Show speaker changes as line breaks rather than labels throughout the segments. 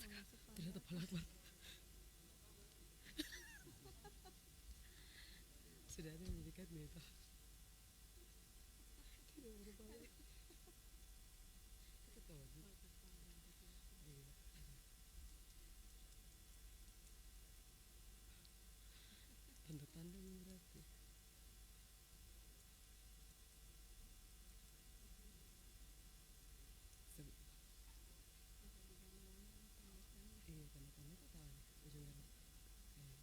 Ternyata Pak Akbar sudah ada yang menjadikan itu. Tidak berbahaya. Kita tahu gitu. Iya. Tanda-tanda yang berarti. Iya, tanda-tanda itu tahu. Ujung jalan. Iya.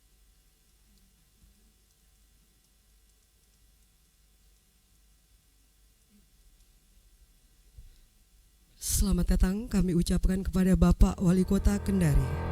Selamat datang kami ucapkan kepada Bapak Wali Kota Kendari.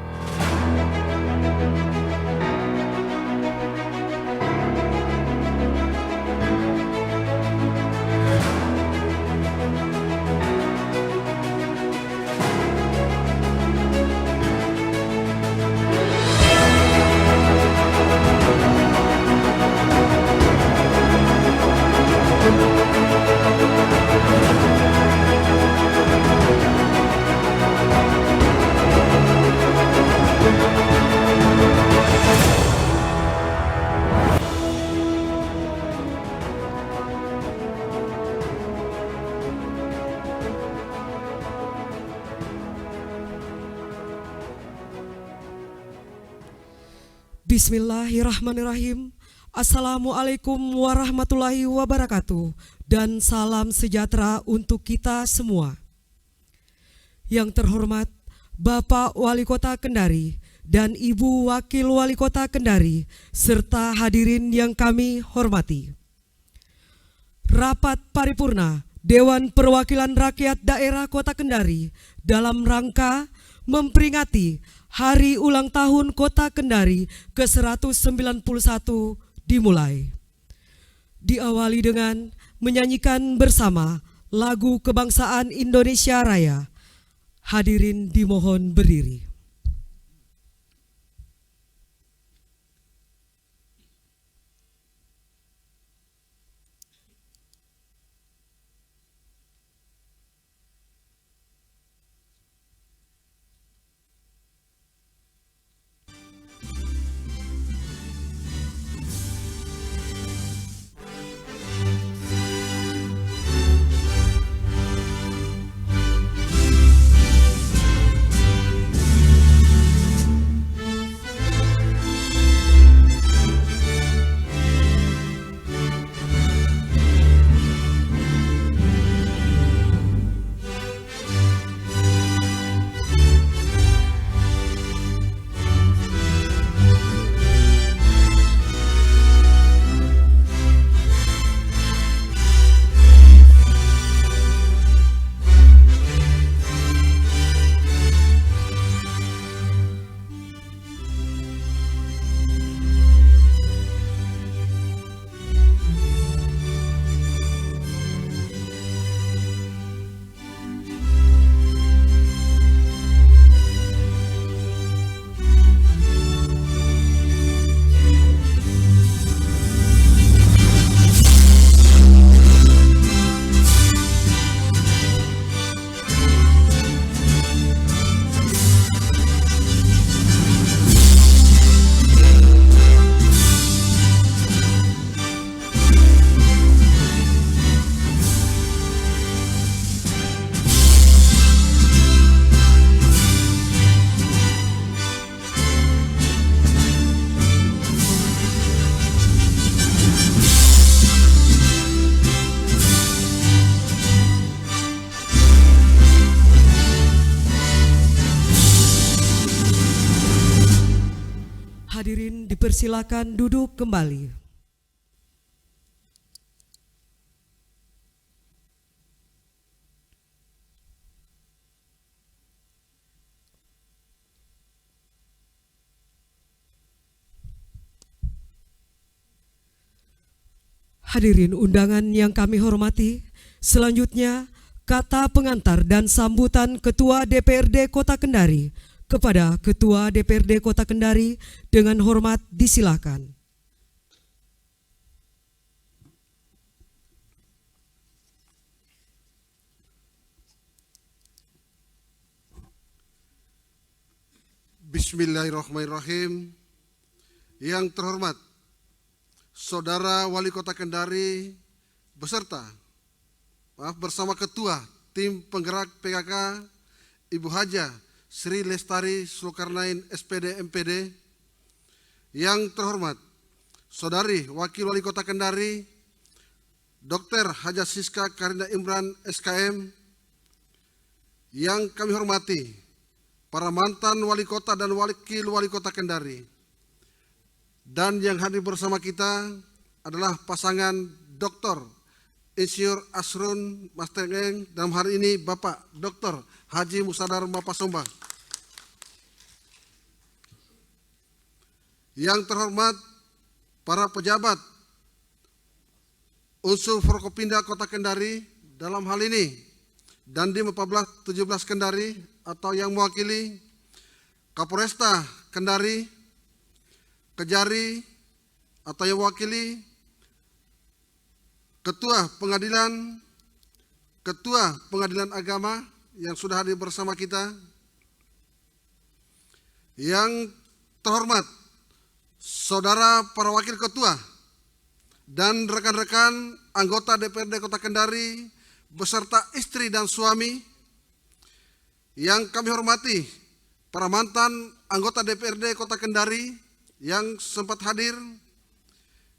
Bismillahirrahmanirrahim. Assalamualaikum warahmatullahi wabarakatuh. Dan salam sejahtera untuk kita semua. Yang terhormat Bapak Wali Kota Kendari dan Ibu Wakil Wali Kota Kendari serta hadirin yang kami hormati. Rapat paripurna Dewan Perwakilan Rakyat Daerah Kota Kendari dalam rangka memperingati Hari Ulang Tahun Kota Kendari ke-191 dimulai. Diawali dengan menyanyikan bersama lagu kebangsaan Indonesia Raya. Hadirin dimohon berdiri. Hadirin dipersilakan duduk kembali. Hadirin undangan yang kami hormati, selanjutnya kata pengantar dan sambutan Ketua DPRD Kota Kendari kepada Ketua DPRD Kota Kendari dengan hormat disilakan.
Bismillahirrahmanirrahim. Yang terhormat Saudara Wali Kota Kendari bersama Ketua Tim Penggerak PKK Ibu Haja Sri Lestari Zulkarnain SPD MPD. Yang terhormat Saudari Wakil Wali Kota Kendari Dr. Haja Siska Karina Imran SKM. Yang kami hormati para mantan wali kota dan wakil wali kota Kendari. Dan yang hadir bersama kita adalah pasangan Dr. Insinyur Asrun Mastengeng, dalam hari ini Bapak Dr. Haji Musadar Mapasomba. Yang terhormat para pejabat unsur Forkopimda Kota Kendari dalam hal ini Dandim 1417 Kendari atau yang mewakili Kapolresta Kendari, Kejari atau yang mewakili Ketua Pengadilan Agama yang sudah hadir bersama kita. Yang terhormat Saudara para wakil ketua dan rekan-rekan anggota DPRD Kota Kendari beserta istri dan suami. Yang kami hormati para mantan anggota DPRD Kota Kendari yang sempat hadir.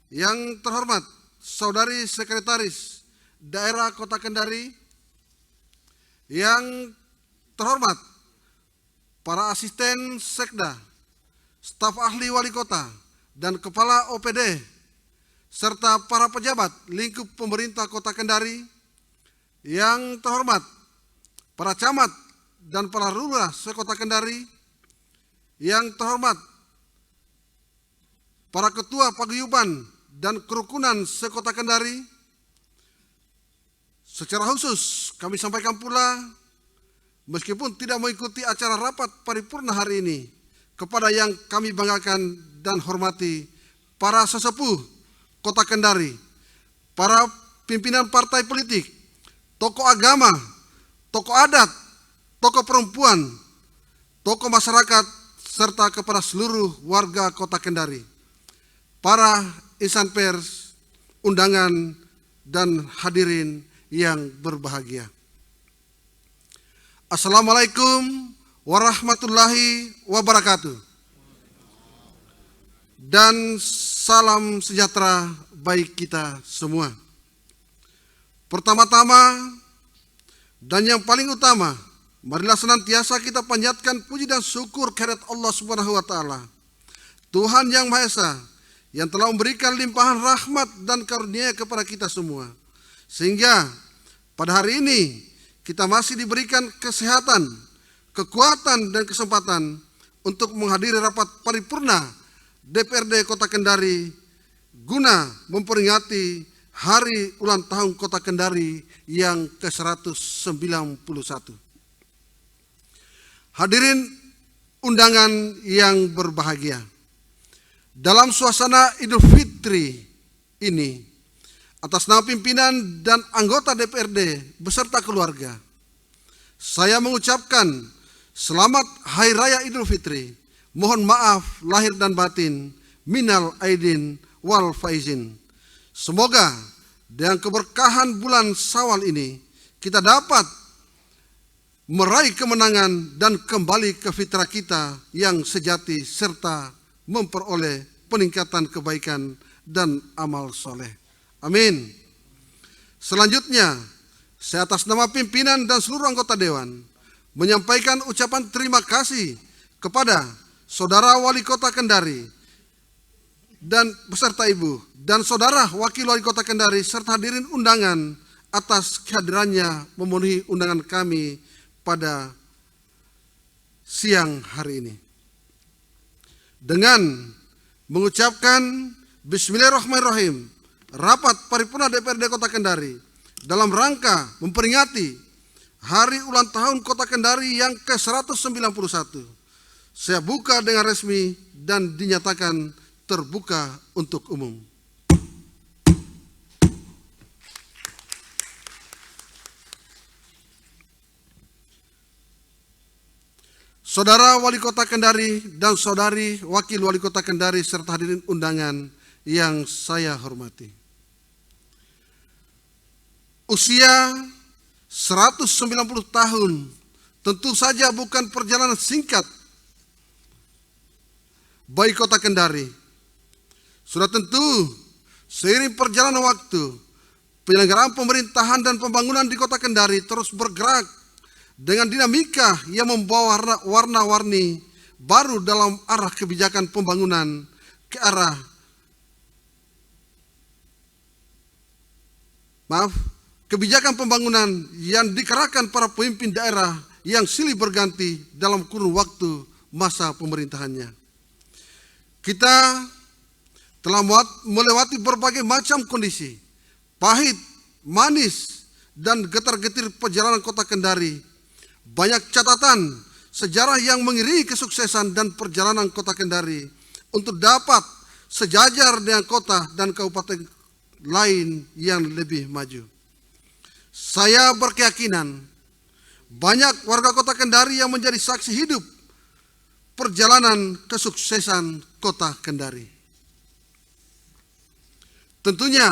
Yang terhormat Saudari Sekretaris Daerah Kota Kendari. Yang terhormat para asisten sekda, staf ahli wali kota dan kepala OPD serta para pejabat lingkup pemerintah Kota Kendari. Yang terhormat para camat dan para lurah sekota Kendari. Yang terhormat para ketua paguyuban dan kerukunan sekota Kendari. Secara khusus kami sampaikan pula, meskipun tidak mengikuti acara rapat paripurna hari ini, kepada yang kami banggakan dan hormati para sesepuh Kota Kendari, para pimpinan partai politik, tokoh agama, tokoh adat, tokoh perempuan, tokoh masyarakat, serta kepada seluruh warga Kota Kendari, para insan pers, undangan, dan hadirin yang berbahagia. Assalamualaikum warahmatullahi wabarakatuh. Dan salam sejahtera bagi kita semua. Pertama-tama dan yang paling utama, marilah senantiasa kita panjatkan puji dan syukur kehadirat Allah Subhanahu wa taala, Tuhan yang Maha Esa, yang telah memberikan limpahan rahmat dan karunia kepada kita semua, sehingga pada hari ini kita masih diberikan kesehatan, kekuatan dan kesempatan untuk menghadiri rapat paripurna DPRD Kota Kendari guna memperingati Hari Ulang Tahun Kota Kendari yang ke-191. Hadirin undangan yang berbahagia, dalam suasana Idul Fitri ini, atas nama pimpinan dan anggota DPRD beserta keluarga, saya mengucapkan selamat Hari Raya Idul Fitri. Mohon maaf lahir dan batin, minal aidin wal faizin. Semoga dengan keberkahan bulan Syawal ini kita dapat meraih kemenangan dan kembali ke fitrah kita yang sejati serta memperoleh peningkatan kebaikan dan amal soleh. Amin. Selanjutnya, saya atas nama pimpinan dan seluruh anggota Dewan menyampaikan ucapan terima kasih kepada Saudara Wali Kota Kendari dan beserta Ibu dan Saudara Wakil Wali Kota Kendari serta hadirin undangan atas kehadirannya memenuhi undangan kami pada siang hari ini. Dengan mengucapkan Bismillahirrahmanirrahim, rapat paripurna DPRD Kota Kendari dalam rangka memperingati Hari Ulang Tahun Kota Kendari yang ke-191, saya buka dengan resmi dan dinyatakan terbuka untuk umum. Saudara Wali Kota Kendari dan Saudari Wakil Wali Kota Kendari serta hadirin undangan yang saya hormati. Usia 190 tahun tentu saja bukan perjalanan singkat bagi Kota Kendari. Sudah tentu seiring perjalanan waktu, penyelenggaraan pemerintahan dan pembangunan di Kota Kendari terus bergerak dengan dinamika yang membawa warna-warni baru dalam arah kebijakan pembangunan ke arah kebijakan pembangunan yang dikerahkan para pemimpin daerah yang silih berganti dalam kurun waktu masa pemerintahannya. Kita telah melewati berbagai macam kondisi, pahit, manis, dan getar-getir perjalanan Kota Kendari. Banyak catatan sejarah yang mengiringi kesuksesan dan perjalanan Kota Kendari untuk dapat sejajar dengan kota dan kabupaten lain yang lebih maju. Saya berkeyakinan banyak warga Kota Kendari yang menjadi saksi hidup perjalanan kesuksesan Kota Kendari. Tentunya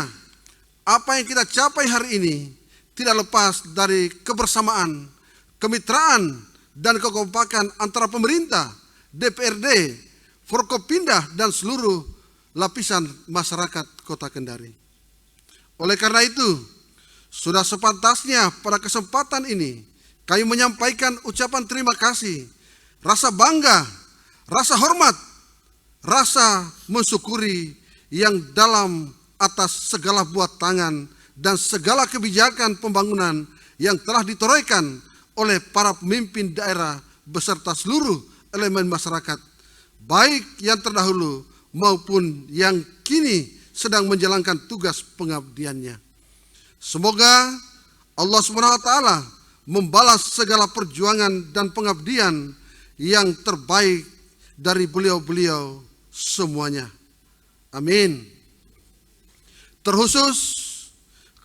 apa yang kita capai hari ini tidak lepas dari kebersamaan, kemitraan, dan kekompakan antara pemerintah, DPRD, Forkopimda, dan seluruh lapisan masyarakat Kota Kendari. Oleh karena itu, sudah sepantasnya pada kesempatan ini kami menyampaikan ucapan terima kasih, rasa bangga, rasa hormat, rasa mensyukuri yang dalam atas segala buat tangan dan segala kebijakan pembangunan yang telah ditorehkan oleh para pemimpin daerah beserta seluruh elemen masyarakat, baik yang terdahulu maupun yang kini sedang menjalankan tugas pengabdiannya. Semoga Allah SWT membalas segala perjuangan dan pengabdian yang terbaik dari beliau-beliau semuanya. Amin. Terkhusus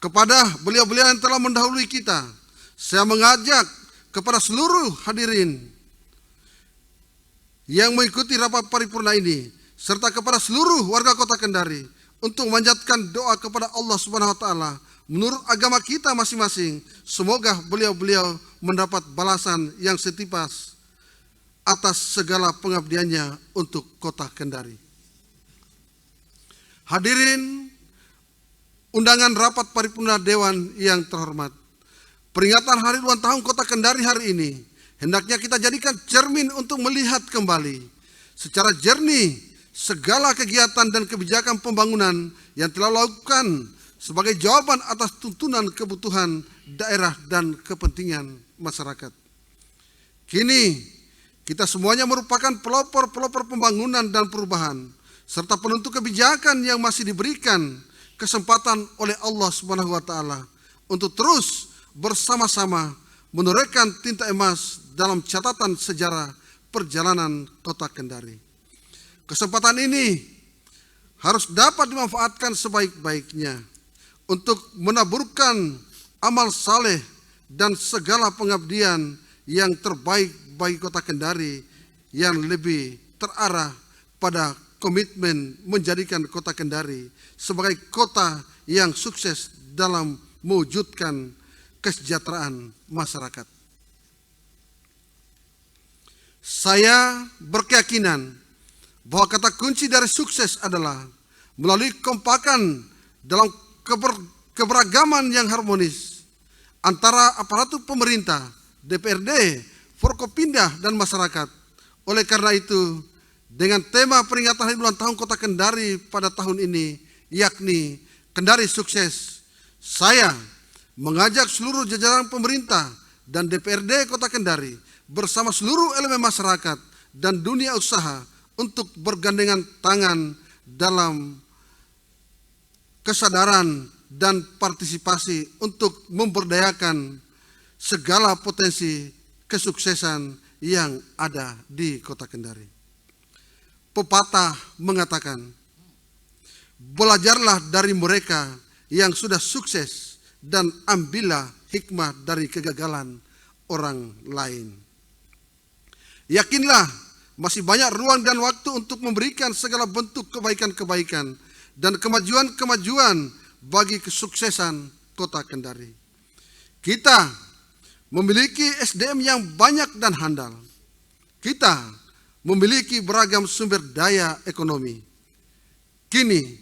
kepada beliau-beliau yang telah mendahului kita, saya mengajak kepada seluruh hadirin yang mengikuti rapat paripurna ini, serta kepada seluruh warga Kota Kendari untuk memanjatkan doa kepada Allah Subhanahu wa taala menurut agama kita masing-masing. Semoga beliau-beliau mendapat balasan yang setipas atas segala pengabdiannya untuk Kota Kendari. Hadirin undangan rapat paripurna Dewan yang terhormat, peringatan Hari Ulang Tahun Kota Kendari hari ini hendaknya kita jadikan cermin untuk melihat kembali secara jernih segala kegiatan dan kebijakan pembangunan yang telah dilakukan sebagai jawaban atas tuntunan kebutuhan daerah dan kepentingan masyarakat. Kini kita semuanya merupakan pelopor-pelopor pembangunan dan perubahan serta penentu kebijakan yang masih diberikan kesempatan oleh Allah Subhanahu wa taala untuk terus bersama-sama menorehkan tinta emas dalam catatan sejarah perjalanan Kota Kendari. Kesempatan ini harus dapat dimanfaatkan sebaik-baiknya untuk menaburkan amal saleh dan segala pengabdian yang terbaik bagi Kota Kendari yang lebih terarah pada komitmen menjadikan Kota Kendari sebagai kota yang sukses dalam mewujudkan kesejahteraan masyarakat. Saya berkeyakinan bahwa kata kunci dari sukses adalah melalui kekompakan dalam keberagaman yang harmonis antara aparatur pemerintah, DPRD, Forkopimda, dan masyarakat. Oleh karena itu, dengan tema peringatan Hari Ulang Tahun Kota Kendari pada tahun ini, yakni Kendari Sukses, saya mengajak seluruh jajaran pemerintah dan DPRD Kota Kendari bersama seluruh elemen masyarakat dan dunia usaha untuk bergandengan tangan dalam kesadaran dan partisipasi untuk memberdayakan segala potensi kesuksesan yang ada di Kota Kendari. Pepatah mengatakan, belajarlah dari mereka yang sudah sukses dan ambillah hikmah dari kegagalan orang lain. Yakinlah masih banyak ruang dan waktu untuk memberikan segala bentuk kebaikan-kebaikan dan kemajuan-kemajuan bagi kesuksesan Kota Kendari. Kita memiliki SDM yang banyak dan handal. Kita memiliki beragam sumber daya ekonomi. Kini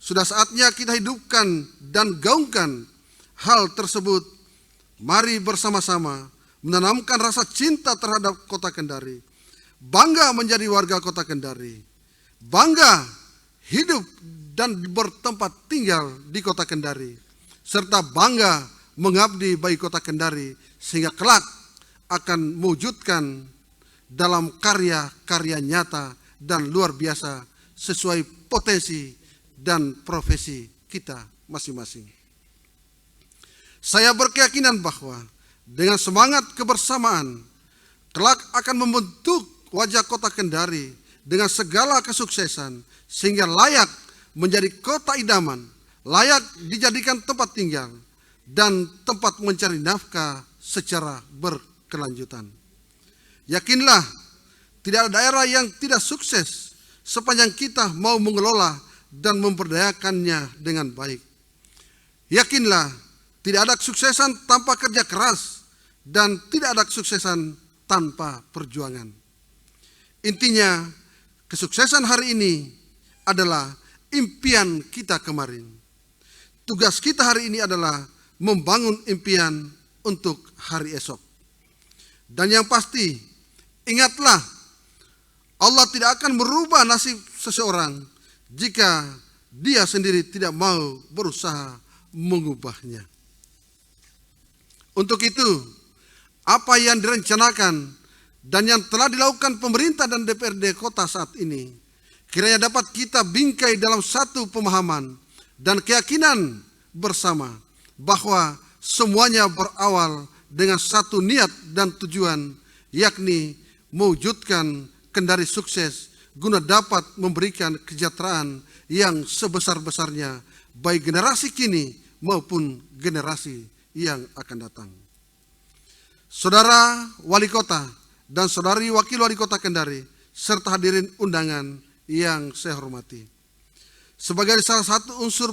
sudah saatnya kita hidupkan dan gaungkan hal tersebut. Mari bersama-sama menanamkan rasa cinta terhadap Kota Kendari, bangga menjadi warga Kota Kendari, bangga hidup dan bertempat tinggal di Kota Kendari, serta bangga mengabdi bagi Kota Kendari sehingga kelak akan mewujudkan dalam karya-karya nyata dan luar biasa sesuai potensi dan profesi kita masing-masing. Saya berkeyakinan bahwa dengan semangat kebersamaan kelak akan membentuk wajah Kota Kendari dengan segala kesuksesan sehingga layak menjadi kota idaman, layak dijadikan tempat tinggal dan tempat mencari nafkah secara berkelanjutan. Yakinlah tidak ada daerah yang tidak sukses sepanjang kita mau mengelola dan memberdayakannya dengan baik. Yakinlah tidak ada kesuksesan tanpa kerja keras dan tidak ada kesuksesan tanpa perjuangan. Intinya, kesuksesan hari ini adalah impian kita kemarin. Tugas kita hari ini adalah membangun impian untuk hari esok. Dan yang pasti, ingatlah, Allah tidak akan merubah nasib seseorang jika dia sendiri tidak mau berusaha mengubahnya. Untuk itu, apa yang direncanakan dan yang telah dilakukan pemerintah dan DPRD kota saat ini, kiranya dapat kita bingkai dalam satu pemahaman dan keyakinan bersama bahwa semuanya berawal dengan satu niat dan tujuan, yakni mewujudkan Kendari sukses guna dapat memberikan kesejahteraan yang sebesar-besarnya baik generasi kini maupun generasi yang akan datang. Saudara Wali Kota dan Saudari Wakil Wali Kota Kendari serta hadirin undangan yang saya hormati. Sebagai salah satu unsur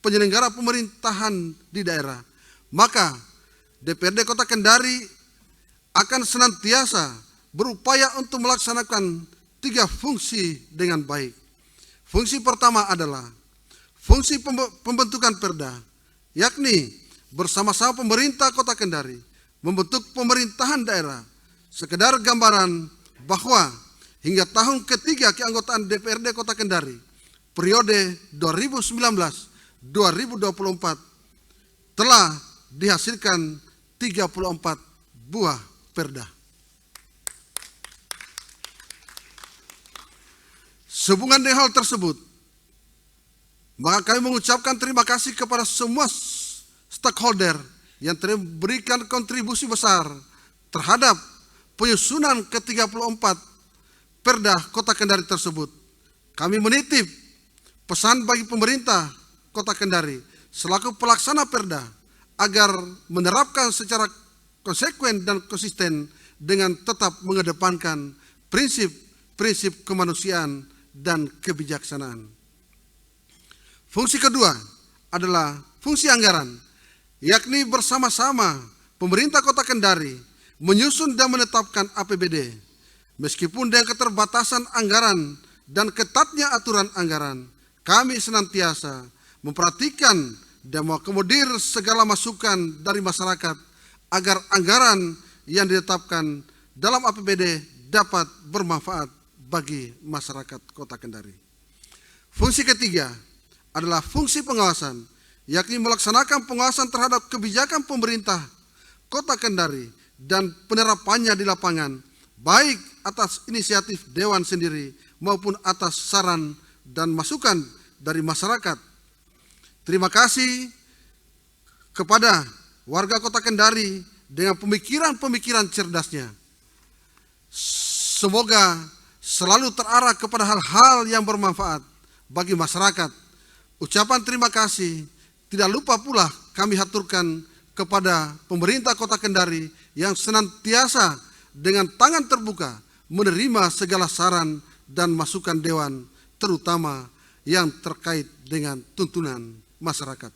penyelenggara pemerintahan di daerah, maka DPRD Kota Kendari akan senantiasa berupaya untuk melaksanakan 3 fungsi dengan baik. Fungsi pertama adalah fungsi pembentukan perda, yakni bersama-sama pemerintah Kota Kendari membentuk pemerintahan daerah. Sekedar gambaran bahwa hingga tahun ketiga keanggotaan DPRD Kota Kendari periode 2019-2024 telah dihasilkan 34 buah perda. Sehubungan dengan hal tersebut, maka kami mengucapkan terima kasih kepada semua stakeholder yang telah memberikan kontribusi besar terhadap penyusunan ke-34 perda Kota Kendari tersebut. Kami menitip pesan bagi pemerintah Kota Kendari selaku pelaksana perda agar menerapkan secara konsekuen dan konsisten dengan tetap mengedepankan prinsip-prinsip kemanusiaan dan kebijaksanaan. Fungsi kedua adalah fungsi anggaran, yakni bersama-sama pemerintah Kota Kendari menyusun dan menetapkan APBD. Meskipun dengan keterbatasan anggaran dan ketatnya aturan anggaran, kami senantiasa memperhatikan dan mengakomodir segala masukan dari masyarakat agar anggaran yang ditetapkan dalam APBD dapat bermanfaat bagi masyarakat Kota Kendari. Fungsi ketiga adalah fungsi pengawasan, yakni melaksanakan pengawasan terhadap kebijakan pemerintah Kota Kendari dan penerapannya di lapangan, baik atas inisiatif Dewan sendiri maupun atas saran dan masukan dari masyarakat. Terima kasih kepada warga Kota Kendari dengan pemikiran-pemikiran cerdasnya. Semoga selalu terarah kepada hal-hal yang bermanfaat bagi masyarakat. Ucapan terima kasih tidak lupa pula kami haturkan kepada pemerintah Kota Kendari yang senantiasa dengan tangan terbuka menerima segala saran dan masukan dewan, terutama yang terkait dengan tuntunan masyarakat.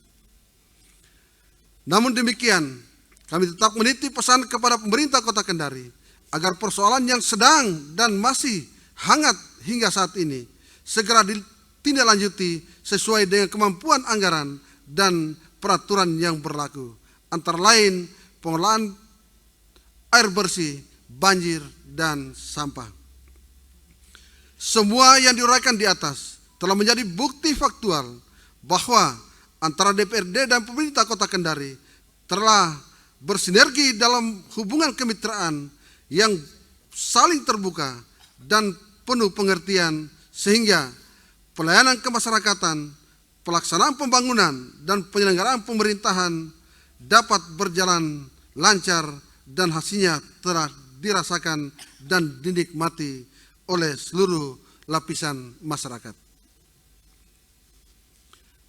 Namun demikian, kami tetap menitip pesan kepada pemerintah Kota Kendari agar persoalan yang sedang dan masih hangat hingga saat ini segera ditindaklanjuti sesuai dengan kemampuan anggaran dan peraturan yang berlaku, antara lain pengelolaan air bersih, banjir, dan sampah. Semua yang diuraikan di atas telah menjadi bukti faktual bahwa antara DPRD dan pemerintah Kota Kendari telah bersinergi dalam hubungan kemitraan yang saling terbuka dan penuh pengertian, sehingga pelayanan kemasyarakatan, pelaksanaan pembangunan, dan penyelenggaraan pemerintahan dapat berjalan lancar dan hasilnya telah dirasakan dan dinikmati oleh seluruh lapisan masyarakat.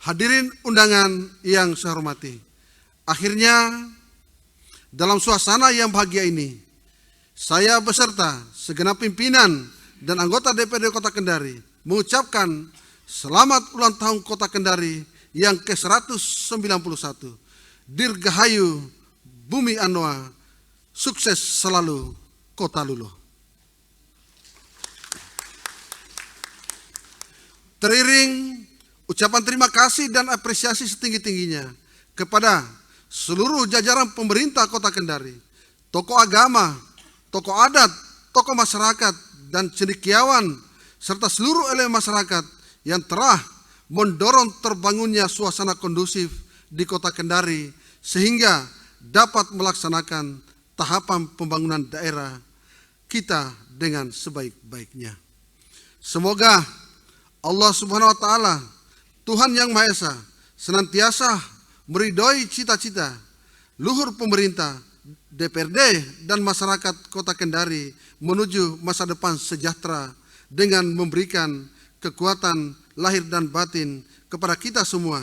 Hadirin undangan yang saya hormati, akhirnya dalam suasana yang bahagia ini, saya beserta segenap pimpinan dan anggota DPRD Kota Kendari mengucapkan selamat ulang tahun Kota Kendari yang ke-191. Dirgahayu Bumi Anoa, sukses selalu Kota Lulo. Teriring ucapan terima kasih dan apresiasi setinggi-tingginya kepada seluruh jajaran pemerintah Kota Kendari, tokoh agama, tokoh adat, tokoh masyarakat, dan cendekiawan, serta seluruh elemen masyarakat yang telah mendorong terbangunnya suasana kondusif di Kota Kendari sehingga dapat melaksanakan tahapan pembangunan daerah kita dengan sebaik-baiknya. Semoga Allah Subhanahu wa Ta'ala, Tuhan Yang Maha Esa, senantiasa meridhoi cita-cita luhur pemerintah, DPRD, dan masyarakat Kota Kendari menuju masa depan sejahtera dengan memberikan kekuatan lahir dan batin kepada kita semua.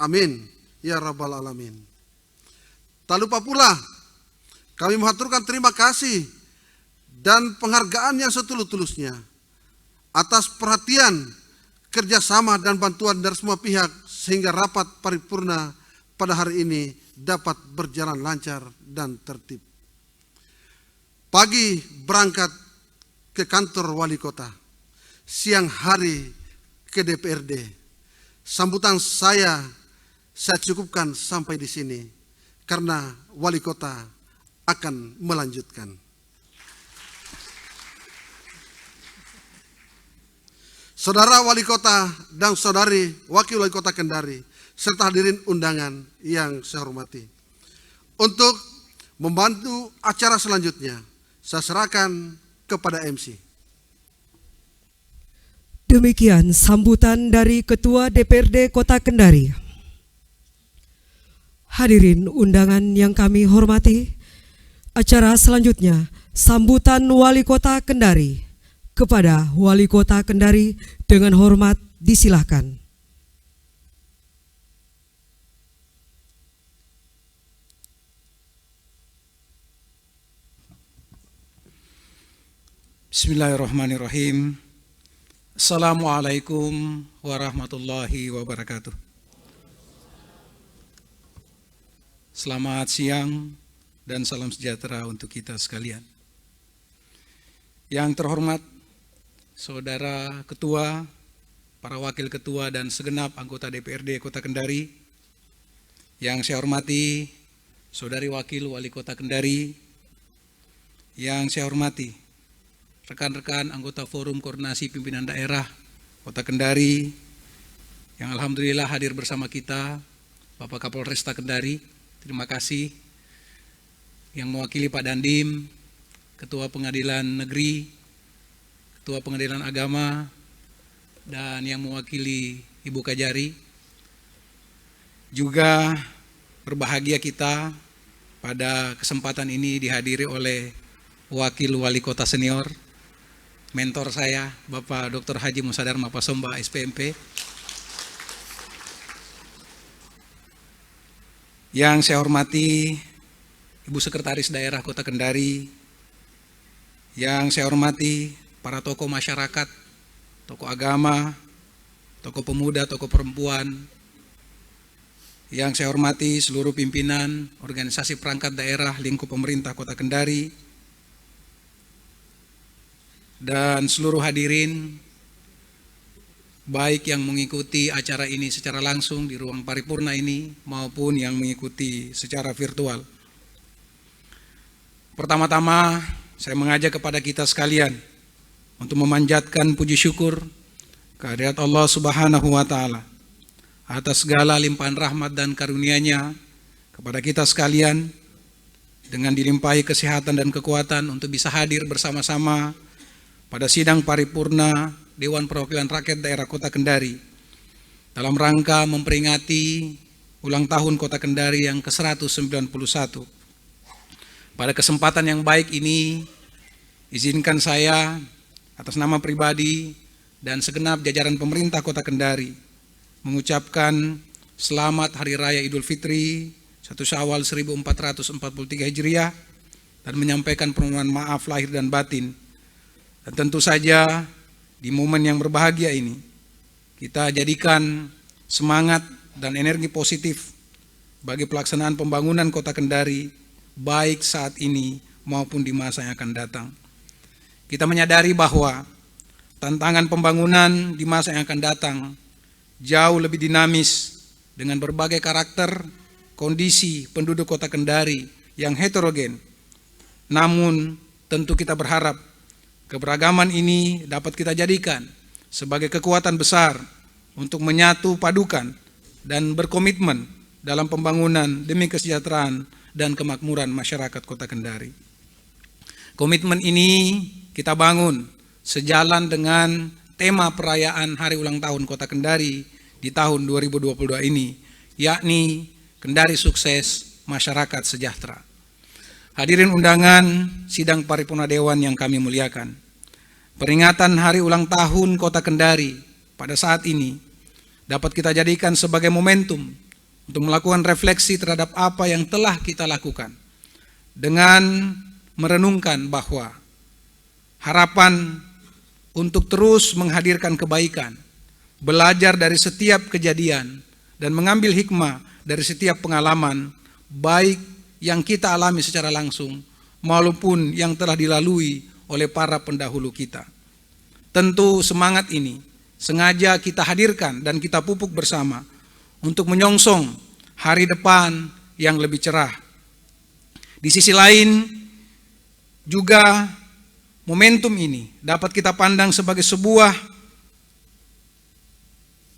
Amin ya rabbal alamin. Tak lupa pula kami mengaturkan terima kasih dan penghargaan yang setulus-tulusnya atas perhatian, kerjasama, dan bantuan dari semua pihak sehingga rapat paripurna pada hari ini dapat berjalan lancar dan tertib. Pagi berangkat ke kantor wali kota, siang hari ke DPRD. Sambutan saya cukupkan sampai di sini karena wali kota akan melanjutkan. Saudara wali kota dan saudari wakil wali kota Kendari, serta hadirin undangan yang saya hormati. Untuk membantu acara selanjutnya, saya serahkan kepada MC.
Demikian sambutan dari Ketua DPRD Kota Kendari. Hadirin undangan yang kami hormati, acara selanjutnya sambutan Wali Kota Kendari. Kepada Wali Kota Kendari dengan hormat disilahkan.
Bismillahirrahmanirrahim. Assalamualaikum warahmatullahi wabarakatuh. Selamat siang dan salam sejahtera untuk kita sekalian. Yang terhormat Saudara Ketua, para Wakil Ketua, dan segenap anggota DPRD Kota Kendari. Yang saya hormati Saudari Wakil Wali Kota Kendari. Yang saya hormati rekan-rekan anggota Forum Koordinasi Pimpinan Daerah Kota Kendari, yang alhamdulillah hadir bersama kita, Bapak Kapolresta Kendari, terima kasih. Yang mewakili Pak Dandim, Ketua Pengadilan Negeri, Ketua Pengadilan Agama, dan yang mewakili Ibu Kajari. Juga berbahagia kita pada kesempatan ini dihadiri oleh Wakil Wali Kota Senior, mentor saya, Bapak Dr. Haji Musa Dharma Pasomba, SPMP. Yang saya hormati Ibu Sekretaris Daerah Kota Kendari, Yang saya hormati para tokoh masyarakat, tokoh agama, tokoh pemuda, tokoh perempuan. Yang saya hormati seluruh pimpinan organisasi perangkat daerah lingkup pemerintah Kota Kendari, dan seluruh hadirin, baik yang mengikuti acara ini secara langsung di ruang paripurna ini maupun yang mengikuti secara virtual. Pertama-tama saya mengajak kepada kita sekalian untuk memanjatkan puji syukur kehadirat Allah Subhanahu wa Ta'ala atas segala limpahan rahmat dan karunia-Nya kepada kita sekalian, dengan dilimpahi kesehatan dan kekuatan untuk bisa hadir bersama-sama pada sidang paripurna Dewan Perwakilan Rakyat Daerah Kota Kendari dalam rangka memperingati ulang tahun Kota Kendari yang ke-191. Pada kesempatan yang baik ini, izinkan saya atas nama pribadi dan segenap jajaran pemerintah Kota Kendari mengucapkan selamat Hari Raya Idul Fitri 1 Syawal 1443 Hijriah dan menyampaikan permohonan maaf lahir dan batin. Dan tentu saja di momen yang berbahagia ini kita jadikan semangat dan energi positif bagi pelaksanaan pembangunan Kota Kendari baik saat ini maupun di masa yang akan datang. Kita menyadari bahwa tantangan pembangunan di masa yang akan datang jauh lebih dinamis dengan berbagai karakter, kondisi penduduk Kota Kendari yang heterogen. Namun tentu kita berharap keberagaman ini dapat kita jadikan sebagai kekuatan besar untuk menyatu padukan dan berkomitmen dalam pembangunan demi kesejahteraan dan kemakmuran masyarakat Kota Kendari. Komitmen ini kita bangun sejalan dengan tema perayaan Hari Ulang Tahun Kota Kendari di tahun 2022 ini, yakni Kendari Sukses, Masyarakat Sejahtera. Hadirin undangan sidang paripurna Dewan yang kami muliakan, peringatan Hari Ulang Tahun Kota Kendari pada saat ini dapat kita jadikan sebagai momentum untuk melakukan refleksi terhadap apa yang telah kita lakukan, dengan merenungkan bahwa harapan untuk terus menghadirkan kebaikan, belajar dari setiap kejadian, dan mengambil hikmah dari setiap pengalaman, baik yang kita alami secara langsung maupun yang telah dilalui oleh para pendahulu kita. Tentu semangat ini sengaja kita hadirkan dan kita pupuk bersama untuk menyongsong hari depan yang lebih cerah. Di sisi lain juga momentum ini dapat kita pandang sebagai sebuah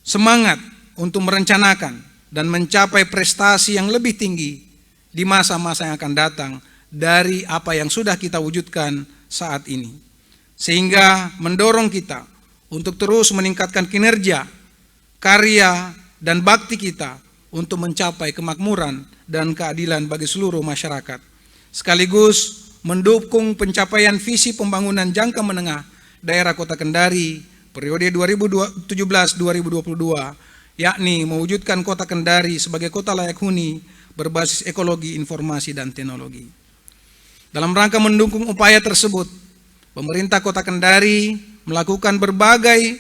semangat untuk merencanakan dan mencapai prestasi yang lebih tinggi di masa-masa yang akan datang dari apa yang sudah kita wujudkan saat ini. Sehingga mendorong kita untuk terus meningkatkan kinerja, karya, dan bakti kita untuk mencapai kemakmuran dan keadilan bagi seluruh masyarakat. Sekaligus mendukung pencapaian visi pembangunan jangka menengah daerah Kota Kendari periode 2017-2022, yakni mewujudkan Kota Kendari sebagai kota layak huni berbasis ekologi, informasi, dan teknologi. Dalam rangka mendukung upaya tersebut, pemerintah Kota Kendari melakukan berbagai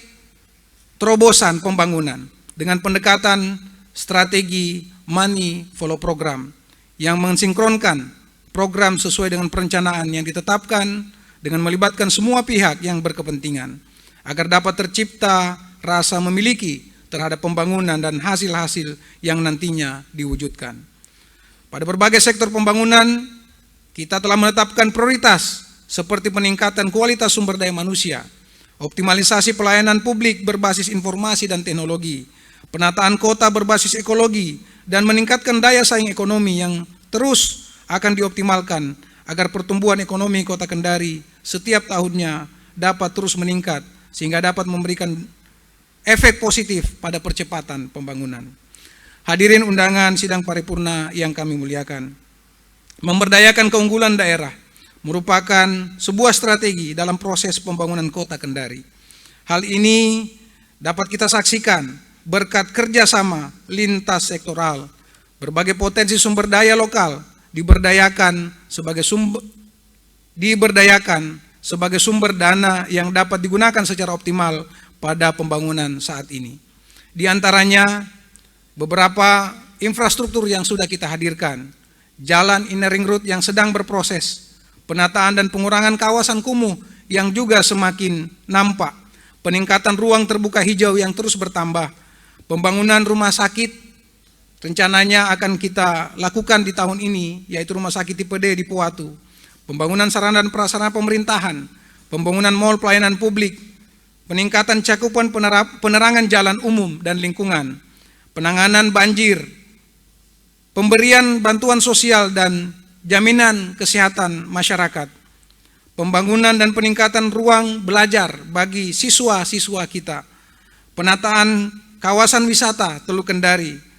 terobosan pembangunan dengan pendekatan strategi money follow program yang mensinkronkan program sesuai dengan perencanaan yang ditetapkan dengan melibatkan semua pihak yang berkepentingan agar dapat tercipta rasa memiliki terhadap pembangunan dan hasil-hasil yang nantinya diwujudkan. Pada berbagai sektor pembangunan, kita telah menetapkan prioritas seperti peningkatan kualitas sumber daya manusia, optimalisasi pelayanan publik berbasis informasi dan teknologi, penataan kota berbasis ekologi, dan meningkatkan daya saing ekonomi yang terus akan dioptimalkan agar pertumbuhan ekonomi Kota Kendari setiap tahunnya dapat terus meningkat sehingga dapat memberikan efek positif pada percepatan pembangunan. Hadirin undangan sidang paripurna yang kami muliakan, memberdayakan keunggulan daerah merupakan sebuah strategi dalam proses pembangunan Kota Kendari. Hal ini dapat kita saksikan berkat kerjasama lintas sektoral, berbagai potensi sumber daya lokal diberdayakan sebagai sumber dana yang dapat digunakan secara optimal pada pembangunan saat ini. Di antaranya beberapa infrastruktur yang sudah kita hadirkan, jalan inner ring road yang sedang berproses, penataan dan pengurangan kawasan kumuh yang juga semakin nampak, peningkatan ruang terbuka hijau yang terus bertambah, pembangunan rumah sakit rencananya akan kita lakukan di tahun ini, yaitu Rumah Sakit Tipe D di Poatu, pembangunan sarana dan prasarana pemerintahan, pembangunan mal pelayanan publik, peningkatan cakupan penerangan jalan umum dan lingkungan, penanganan banjir, pemberian bantuan sosial dan jaminan kesehatan masyarakat, pembangunan dan peningkatan ruang belajar bagi siswa-siswa kita, penataan kawasan wisata Teluk Kendari,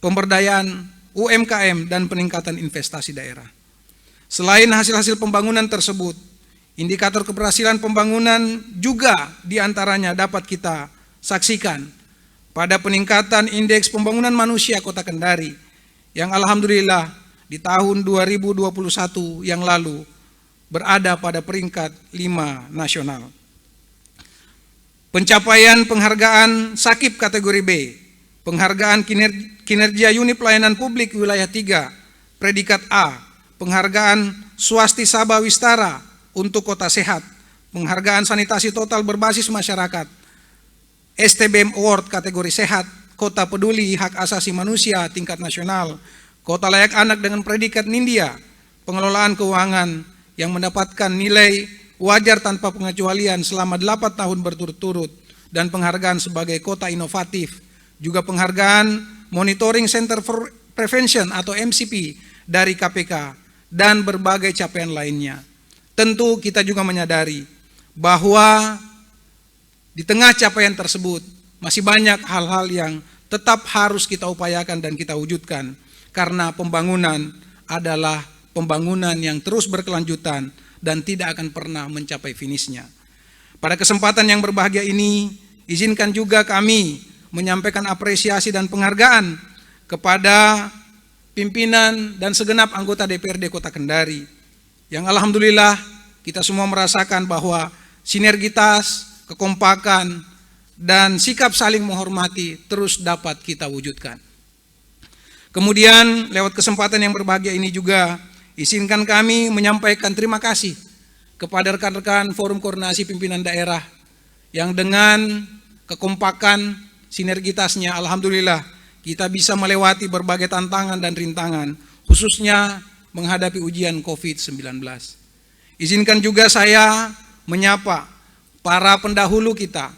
pemberdayaan UMKM dan peningkatan investasi daerah. Selain hasil-hasil pembangunan tersebut, indikator keberhasilan pembangunan juga diantaranya dapat kita saksikan pada peningkatan indeks pembangunan manusia Kota Kendari yang alhamdulillah di tahun 2021 yang lalu berada pada peringkat 5 nasional. Pencapaian penghargaan Sakip kategori B, penghargaan kinerja unit pelayanan publik wilayah 3, predikat A, penghargaan Swasti Sabah Wistara untuk Kota Sehat, penghargaan sanitasi total berbasis masyarakat, STBM Award kategori Sehat, Kota Peduli Hak Asasi Manusia tingkat nasional, Kota Layak Anak dengan predikat Nindya, pengelolaan keuangan yang mendapatkan nilai wajar tanpa pengecualian selama 8 tahun berturut-turut, dan penghargaan sebagai Kota Inovatif, juga penghargaan Monitoring Center for Prevention atau MCP dari KPK, dan berbagai capaian lainnya. Tentu kita juga menyadari bahwa di tengah capaian tersebut masih banyak hal-hal yang tetap harus kita upayakan dan kita wujudkan, karena pembangunan adalah pembangunan yang terus berkelanjutan dan tidak akan pernah mencapai finishnya. Pada kesempatan yang berbahagia ini, izinkan juga kami menyampaikan apresiasi dan penghargaan kepada pimpinan dan segenap anggota DPRD Kota Kendari, yang alhamdulillah kita semua merasakan bahwa sinergitas, kekompakan, dan sikap saling menghormati terus dapat kita wujudkan. Kemudian lewat kesempatan yang berbahagia ini juga izinkan kami menyampaikan terima kasih kepada rekan-rekan Forum Koordinasi Pimpinan Daerah yang dengan kekompakan sinergitasnya alhamdulillah kita bisa melewati berbagai tantangan dan rintangan, khususnya menghadapi ujian COVID-19. Izinkan juga saya menyapa para pendahulu kita,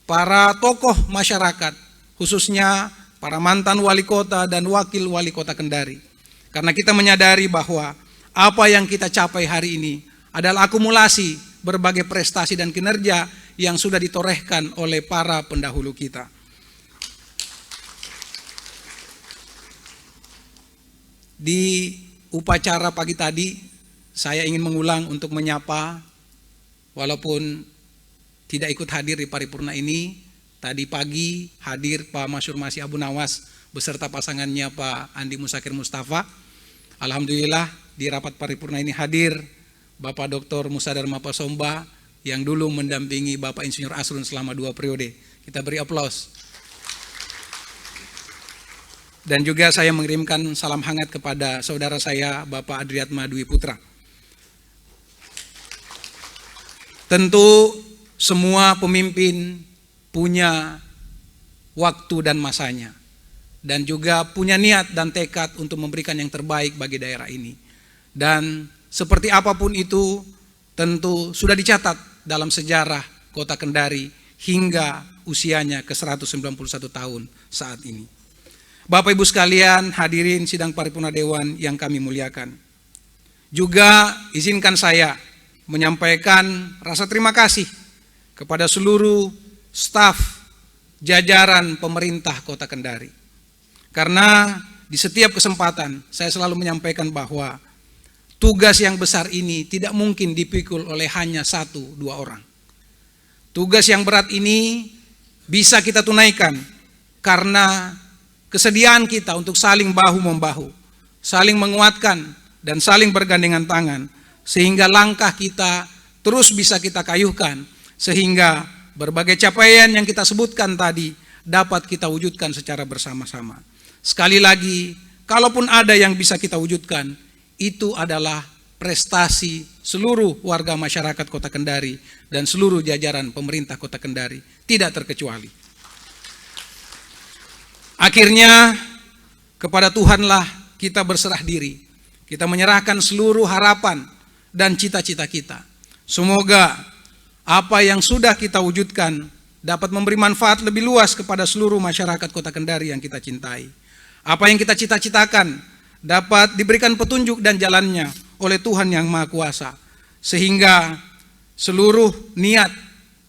para tokoh masyarakat, khususnya para mantan wali kota dan wakil wali kota Kendari. Karena kita menyadari bahwa apa yang kita capai hari ini adalah akumulasi berbagai prestasi dan kinerja yang sudah ditorehkan oleh para pendahulu kita. Di upacara pagi tadi, saya ingin mengulang untuk menyapa, walaupun tidak ikut hadir di paripurna ini. Tadi pagi hadir Pak Masyur Masih Abu Nawas beserta pasangannya Pak Andi Musakir Mustafa. Alhamdulillah di rapat paripurna ini hadir Bapak Dr. Musa Dharma Pasomba yang dulu mendampingi Bapak Insinyur Asrun selama 2 periode. Kita beri aplaus. Dan juga saya mengirimkan salam hangat kepada saudara saya Bapak Adriatma Dwi Putra. Tentu semua pemimpin punya waktu dan masanya, dan juga punya niat dan tekad untuk memberikan yang terbaik bagi daerah ini. Dan seperti apapun itu tentu sudah dicatat dalam sejarah Kota Kendari hingga usianya ke 191 tahun saat ini. Bapak Ibu sekalian, hadirin sidang paripurna Dewan yang kami muliakan. Juga izinkan saya menyampaikan rasa terima kasih kepada seluruh staf jajaran pemerintah Kota Kendari. Karena di setiap kesempatan saya selalu menyampaikan bahwa tugas yang besar ini tidak mungkin dipikul oleh hanya 1-2 orang. Tugas yang berat ini bisa kita tunaikan karena kesediaan kita untuk saling bahu-membahu, saling menguatkan dan saling bergandengan tangan, sehingga langkah kita terus bisa kita kayuhkan sehingga berbagai capaian yang kita sebutkan tadi dapat kita wujudkan secara bersama-sama. Sekali lagi, kalaupun ada yang bisa kita wujudkan, itu adalah prestasi seluruh warga masyarakat Kota Kendari dan seluruh jajaran pemerintah Kota Kendari, tidak terkecuali. Akhirnya, kepada Tuhanlah kita berserah diri. Kita menyerahkan seluruh harapan dan cita-cita kita. Semoga apa yang sudah kita wujudkan dapat memberi manfaat lebih luas kepada seluruh masyarakat Kota Kendari yang kita cintai. Apa yang kita cita-citakan dapat diberikan petunjuk dan jalannya oleh Tuhan yang Maha Kuasa, sehingga seluruh niat,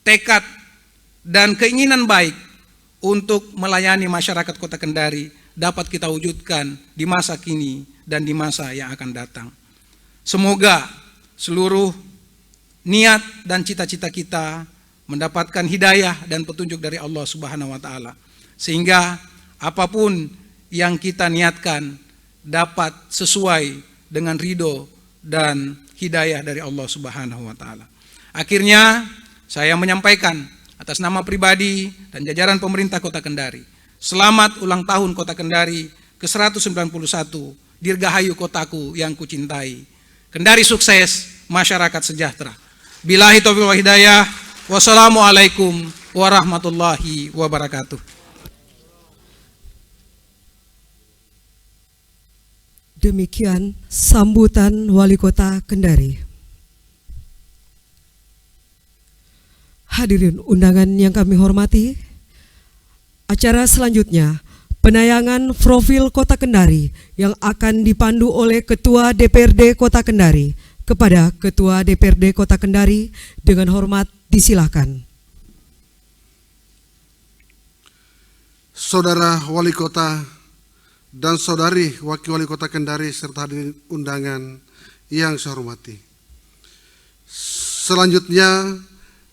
tekad, dan keinginan baik untuk melayani masyarakat Kota Kendari dapat kita wujudkan di masa kini dan di masa yang akan datang. Semoga seluruh niat dan cita-cita kita mendapatkan hidayah dan petunjuk dari Allah Subhanahu wa Ta'ala, sehingga apapun yang kita niatkan dapat sesuai dengan ridho dan hidayah dari Allah Subhanahu wa Ta'ala. Akhirnya saya menyampaikan atas nama pribadi dan jajaran pemerintah Kota Kendari, selamat ulang tahun Kota Kendari ke-191, dirgahayu kotaku yang kucintai. Kendari sukses, masyarakat sejahtera. Billahi taufiq wal hidayah. Wassalamualaikum warahmatullahi wabarakatuh.
Demikian sambutan Wali Kota Kendari. Hadirin undangan yang kami hormati, acara selanjutnya penayangan profil Kota Kendari yang akan dipandu oleh Ketua DPRD Kota Kendari. Kepada Ketua DPRD Kota Kendari dengan hormat disilakan.
Saudara Wali Kota dan Saudari Wakil Wali Kota Kendari serta hadirin undangan yang saya hormati. Selanjutnya,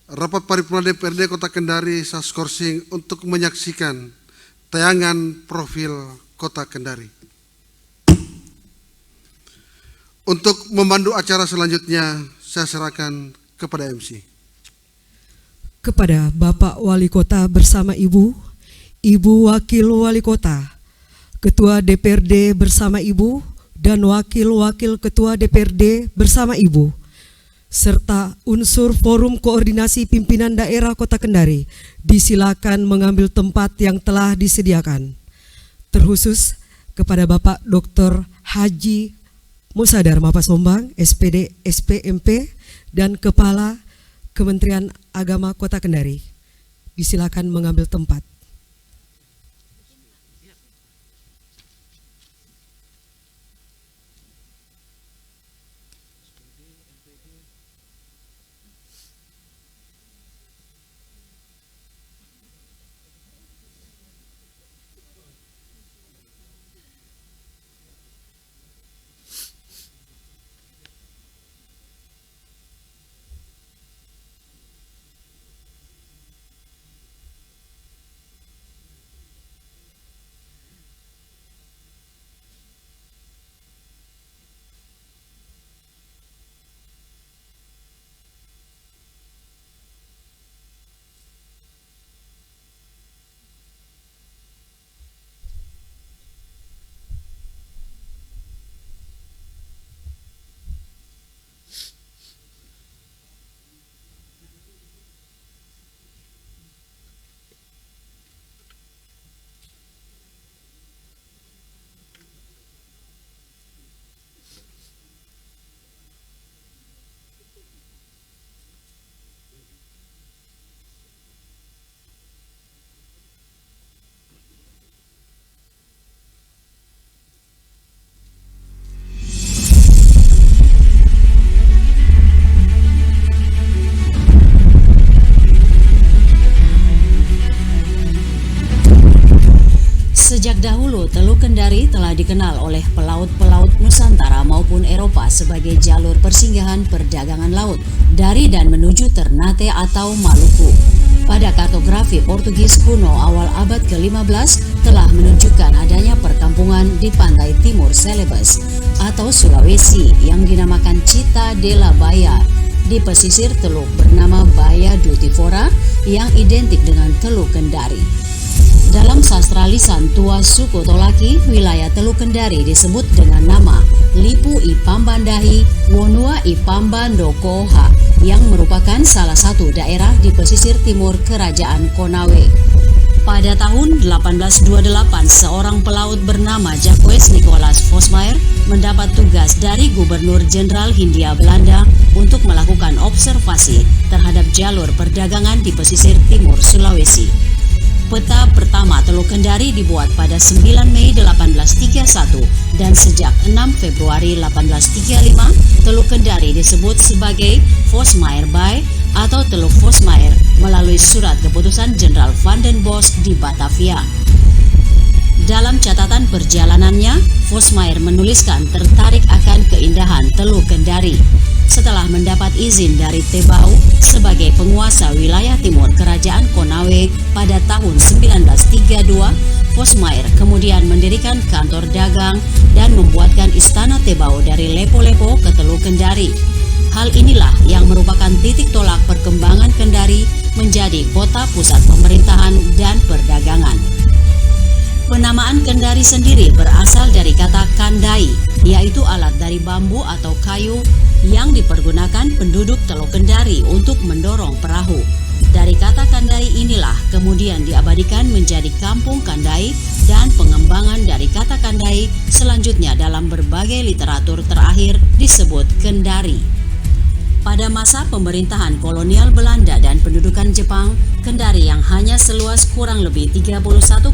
rapat paripurna DPRD Kota Kendari saya skorsing untuk menyaksikan tayangan profil Kota Kendari. Untuk memandu acara selanjutnya, saya serahkan kepada MC.
Kepada Bapak Wali Kota bersama Ibu, Ibu Wakil Wali Kota, Ketua DPRD bersama Ibu, dan Wakil-Wakil Ketua DPRD bersama Ibu, serta unsur Forum Koordinasi Pimpinan Daerah Kota Kendari, disilakan mengambil tempat yang telah disediakan. Terkhusus kepada Bapak Dr. Haji Musadar Mapasombang, SPD, SPMP, dan Kepala Kementerian Agama Kota Kendari, disilakan mengambil tempat.
Sejak dahulu, Teluk Kendari telah dikenal oleh pelaut-pelaut Nusantara maupun Eropa sebagai jalur persinggahan perdagangan laut dari dan menuju Ternate atau Maluku. Pada kartografi Portugis kuno awal abad ke-15 telah menunjukkan adanya perkampungan di pantai timur Celebes atau Sulawesi yang dinamakan Cita de la Baya di pesisir teluk bernama Baya Dutifora yang identik dengan Teluk Kendari. Dalam sastra lisan tua suku Tolaki, wilayah Teluk Kendari disebut dengan nama Lipu Ipambandahi Wonua Ipambandokoha yang merupakan salah satu daerah di pesisir timur Kerajaan Konawe. Pada tahun 1828, seorang pelaut bernama Jacques Nicolas Vosmaer mendapat tugas dari Gubernur Jenderal Hindia Belanda untuk melakukan observasi terhadap jalur perdagangan di pesisir timur Sulawesi. Peta pertama Teluk Kendari dibuat pada 9 Mei 1831 dan sejak 6 Februari 1835 Teluk Kendari disebut sebagai Vosmaer Bay atau Teluk Vosmaer melalui surat keputusan Jenderal Van den Bosch di Batavia. Dalam catatan perjalanannya, Vosmaer menuliskan tertarik akan keindahan Teluk Kendari. Setelah mendapat izin dari Tebau sebagai penguasa wilayah timur Kerajaan Konawe pada tahun 1932, Vosmaer kemudian mendirikan kantor dagang dan membuatkan istana Tebau dari Lepo-Lepo ke Teluk Kendari. Hal inilah yang merupakan titik tolak perkembangan Kendari menjadi kota pusat pemerintahan dan perdagangan. Penamaan Kendari sendiri berasal dari kata kandai, yaitu alat dari bambu atau kayu yang dipergunakan penduduk Teluk Kendari untuk mendorong perahu. Dari kata kandai inilah kemudian diabadikan menjadi kampung kandai dan pengembangan dari kata kandai selanjutnya dalam berbagai literatur terakhir disebut Kendari. Pada masa pemerintahan kolonial Belanda dan pendudukan Jepang, Kendari yang hanya seluas kurang lebih 31,40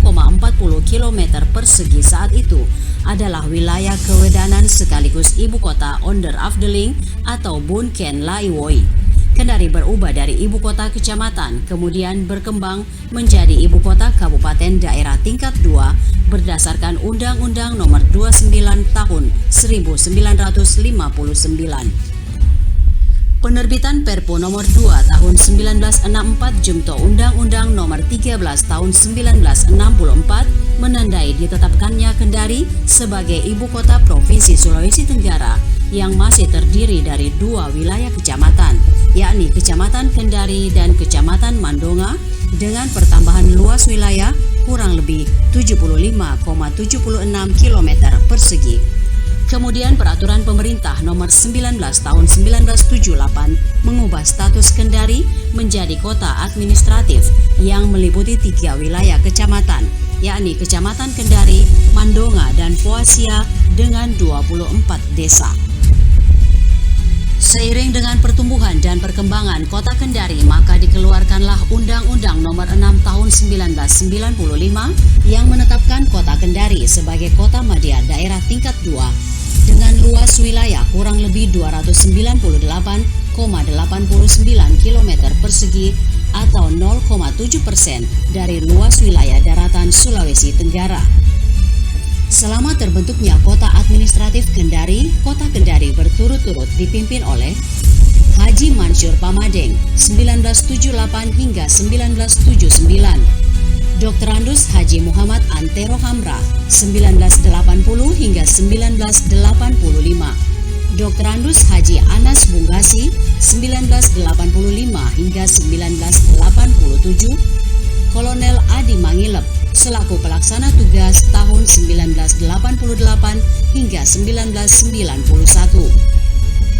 km persegi saat itu adalah wilayah kewedanan sekaligus ibu kota Onderafdeling atau Bunken Laiwoi. Kendari berubah dari ibu kota kecamatan, kemudian berkembang menjadi ibu kota kabupaten daerah tingkat 2 berdasarkan Undang-Undang Nomor 29 Tahun 1959. Penerbitan Perpu Nomor 2 Tahun 1964 Jumto Undang-Undang Nomor 13 Tahun 1964 menandai ditetapkannya Kendari sebagai ibu kota Provinsi Sulawesi Tenggara yang masih terdiri dari 2 wilayah kecamatan, yakni Kecamatan Kendari dan Kecamatan Mandonga dengan pertambahan luas wilayah kurang lebih 75,76 km persegi. Kemudian Peraturan Pemerintah Nomor 19 Tahun 1978 mengubah status Kendari menjadi kota administratif yang meliputi 3 wilayah kecamatan, yakni Kecamatan Kendari, Mandonga, dan Poasia dengan 24 desa. Seiring dengan pertumbuhan dan perkembangan kota Kendari, maka dikeluarkanlah Undang-Undang Nomor 6 Tahun 1995 yang menetapkan kota Kendari sebagai kota madya daerah tingkat 2 dengan luas wilayah kurang lebih 298,89 km persegi atau 0,7% dari luas wilayah daratan Sulawesi Tenggara. Selama terbentuknya kota administratif Kendari, kota Kendari berturut-turut dipimpin oleh Haji Mansur Pamadeng 1978 hingga 1979, Dr. Andus Haji Muhammad Antero Hamra 1980 hingga 1985, Dr. Andus Haji Anas Bungasi 1985 hingga 1987, Kolonel Adi Mangilep selaku pelaksana tugas tahun 1988 hingga 1991.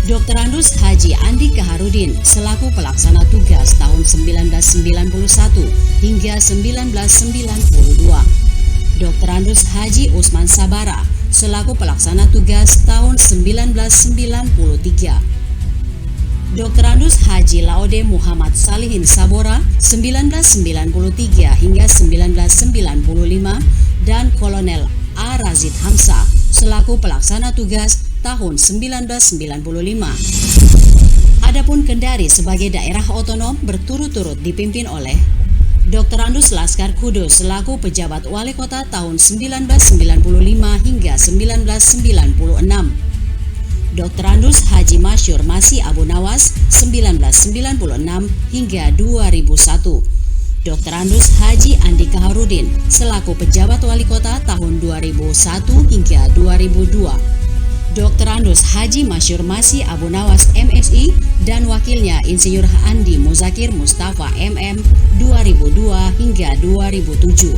Dr. Andus Haji Andi Kaharudin selaku pelaksana tugas tahun 1991 hingga 1992. Dr. Andus Haji Usman Sabara selaku pelaksana tugas tahun 1993. Dr. Andus Haji Laode Muhammad Salihin Sabora 1993 hingga 1995 dan Kolonel A. Razid Hamzah selaku pelaksana tugas tahun 1995. Adapun Kendari sebagai daerah otonom berturut-turut dipimpin oleh Dr. Andus Laskar Kudus selaku pejabat wali kota tahun 1995 hingga 1996. Dr. Andus Haji Masyur Masih Abu Nawas 1996 hingga 2001. Dr. Andus Haji Andi Kaharudin selaku pejabat wali kota tahun 2001 hingga 2002. Dr. Andus Haji Masyur Masih Abu Nawas MSI dan wakilnya Insinyur Andi Muzakir Mustafa MM 2002 hingga 2007.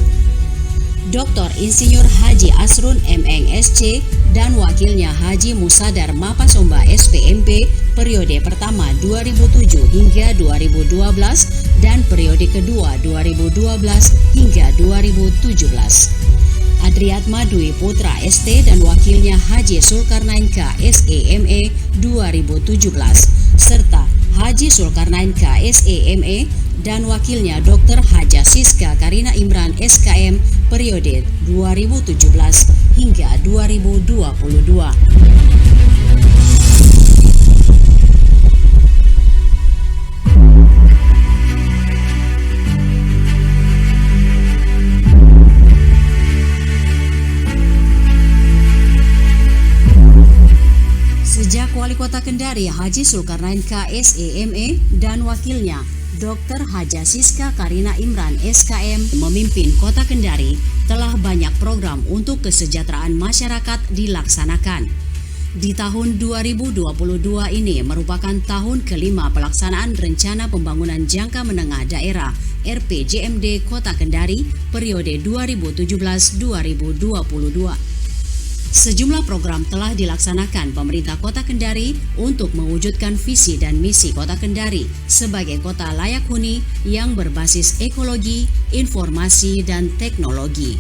Dr. Insinyur Haji Asrun Meng SC dan wakilnya Haji Musadar Mapasomba SPMP periode pertama 2007 hingga 2012 dan periode kedua 2012 hingga 2017. Adriatma Dwi Putra ST dan wakilnya Haji Zulkarnain K SEME 2017 serta Haji Zulkarnain K SEME dan wakilnya Dr. Haja Siska Karina Imran SKM periode 2017 hingga 2022. Sejak Wali Kota Kendari Haji Zulkarnain K SEME dan wakilnya Dr. Haja Siska Karina Imran SKM memimpin Kota Kendari, telah banyak program untuk kesejahteraan masyarakat dilaksanakan. Di tahun 2022 ini merupakan tahun kelima pelaksanaan Rencana Pembangunan Jangka Menengah Daerah RPJMD Kota Kendari periode 2017-2022. Sejumlah program telah dilaksanakan pemerintah Kota Kendari untuk mewujudkan visi dan misi Kota Kendari sebagai kota layak huni yang berbasis ekologi, informasi, dan teknologi.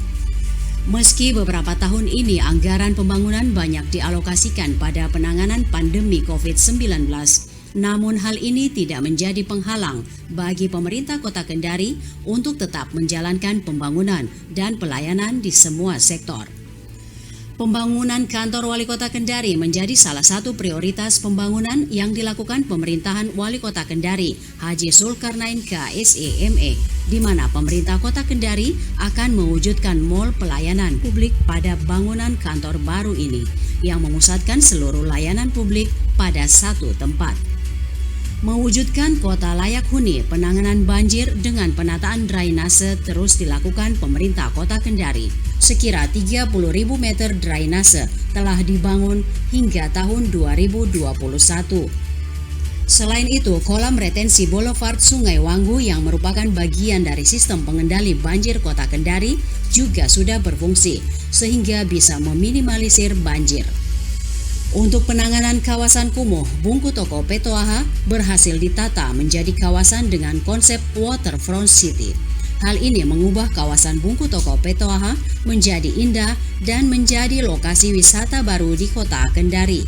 Meski beberapa tahun ini anggaran pembangunan banyak dialokasikan pada penanganan pandemi COVID-19, namun hal ini tidak menjadi penghalang bagi pemerintah Kota Kendari untuk tetap menjalankan pembangunan dan pelayanan di semua sektor. Pembangunan kantor Wali Kota Kendari menjadi salah satu prioritas pembangunan yang dilakukan pemerintahan Wali Kota Kendari Haji Zulkarnain K SEME, di mana pemerintah Kota Kendari akan mewujudkan mall pelayanan publik pada bangunan kantor baru ini yang memusatkan seluruh layanan publik pada satu tempat. Mewujudkan kota layak huni, penanganan banjir dengan penataan drainase terus dilakukan pemerintah Kota Kendari. Sekira 30.000 meter drainase telah dibangun hingga tahun 2021. Selain itu, kolam retensi Boulevard Sungai Wanggu yang merupakan bagian dari sistem pengendali banjir Kota Kendari juga sudah berfungsi, sehingga bisa meminimalisir banjir. Untuk penanganan kawasan kumuh, Bungku Toko Petoaha berhasil ditata menjadi kawasan dengan konsep waterfront city. Hal ini mengubah kawasan Bungku Toko Petoaha menjadi indah dan menjadi lokasi wisata baru di Kota Kendari.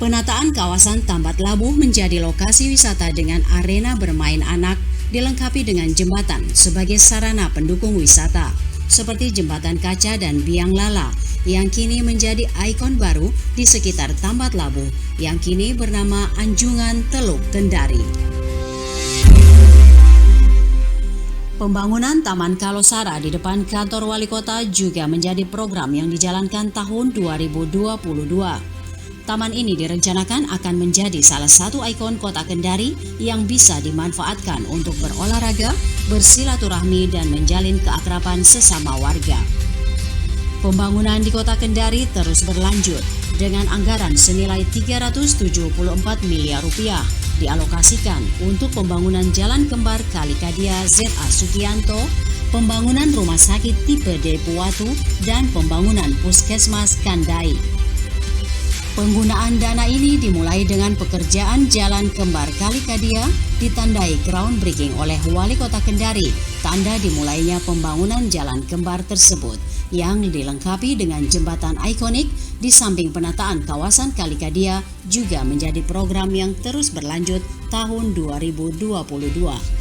Penataan kawasan Tambat Labuh menjadi lokasi wisata dengan arena bermain anak, dilengkapi dengan jembatan sebagai sarana pendukung wisata, seperti jembatan kaca dan biang lala, yang kini menjadi ikon baru di sekitar Tambat Labuh, yang kini bernama Anjungan Teluk Kendari. Pembangunan Taman Kalosara di depan kantor Wali Kota juga menjadi program yang dijalankan tahun 2022. Taman ini direncanakan akan menjadi salah satu ikon Kota Kendari yang bisa dimanfaatkan untuk berolahraga, bersilaturahmi, dan menjalin keakraban sesama warga. Pembangunan di Kota Kendari terus berlanjut dengan anggaran senilai 374 miliar rupiah dialokasikan untuk pembangunan Jalan Kembar Kalikadia ZA Sugianto, pembangunan rumah sakit tipe D Puwatu, dan pembangunan Puskesmas Kandai. Penggunaan dana ini dimulai dengan pekerjaan Jalan Kembar Kalikadia ditandai groundbreaking oleh Wali Kota Kendari, tanda dimulainya pembangunan Jalan Kembar tersebut yang dilengkapi dengan jembatan ikonik di samping penataan kawasan Kalikadia juga menjadi program yang terus berlanjut tahun 2022.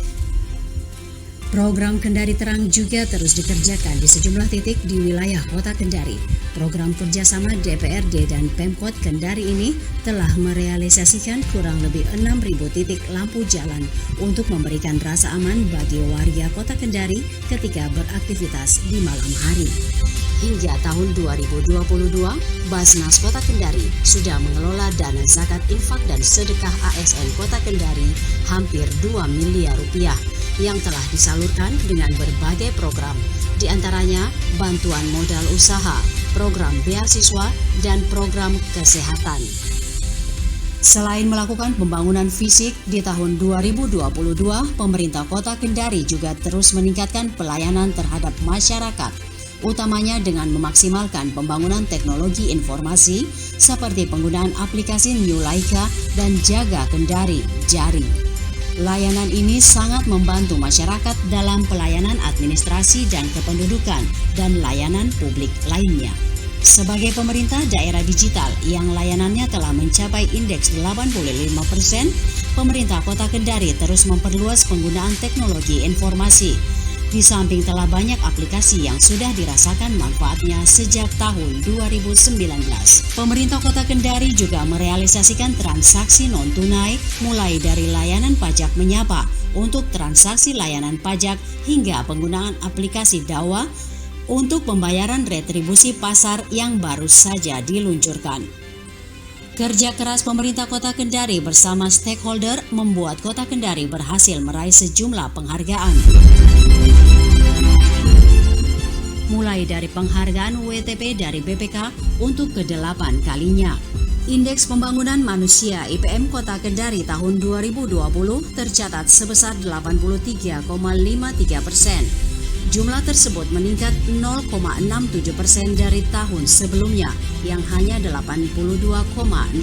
Program Kendari Terang juga terus dikerjakan di sejumlah titik di wilayah Kota Kendari. Program kerjasama DPRD dan Pemkot Kendari ini telah merealisasikan kurang lebih 6.000 titik lampu jalan untuk memberikan rasa aman bagi warga Kota Kendari ketika beraktivitas di malam hari. Hingga tahun 2022, Basnas Kota Kendari sudah mengelola dana zakat infak dan sedekah ASN Kota Kendari hampir 2 miliar rupiah yang telah disalurkan dengan berbagai program, di antaranya bantuan modal usaha, program beasiswa dan program kesehatan. Selain melakukan pembangunan fisik di tahun 2022, pemerintah Kota Kendari juga terus meningkatkan pelayanan terhadap masyarakat, utamanya dengan memaksimalkan pembangunan teknologi informasi seperti penggunaan aplikasi New Laika dan Jaga Kendari Jari. Layanan ini sangat membantu masyarakat dalam pelayanan administrasi dan kependudukan dan layanan publik lainnya. Sebagai pemerintah daerah digital yang layanannya telah mencapai indeks 85%, pemerintah Kota Kendari terus memperluas penggunaan teknologi informasi. Di samping telah banyak aplikasi yang sudah dirasakan manfaatnya sejak tahun 2019. Pemerintah Kota Kendari juga merealisasikan transaksi non-tunai mulai dari layanan pajak menyapa untuk transaksi layanan pajak hingga penggunaan aplikasi Dawa untuk pembayaran retribusi pasar yang baru saja diluncurkan. Kerja keras pemerintah Kota Kendari bersama stakeholder membuat Kota Kendari berhasil meraih sejumlah penghargaan. Mulai dari penghargaan WTP dari BPK untuk ke-8 kalinya. Indeks Pembangunan Manusia IPM Kota Kendari tahun 2020 tercatat sebesar 83,53%. Jumlah tersebut meningkat 0,67% dari tahun sebelumnya yang hanya 82,86%.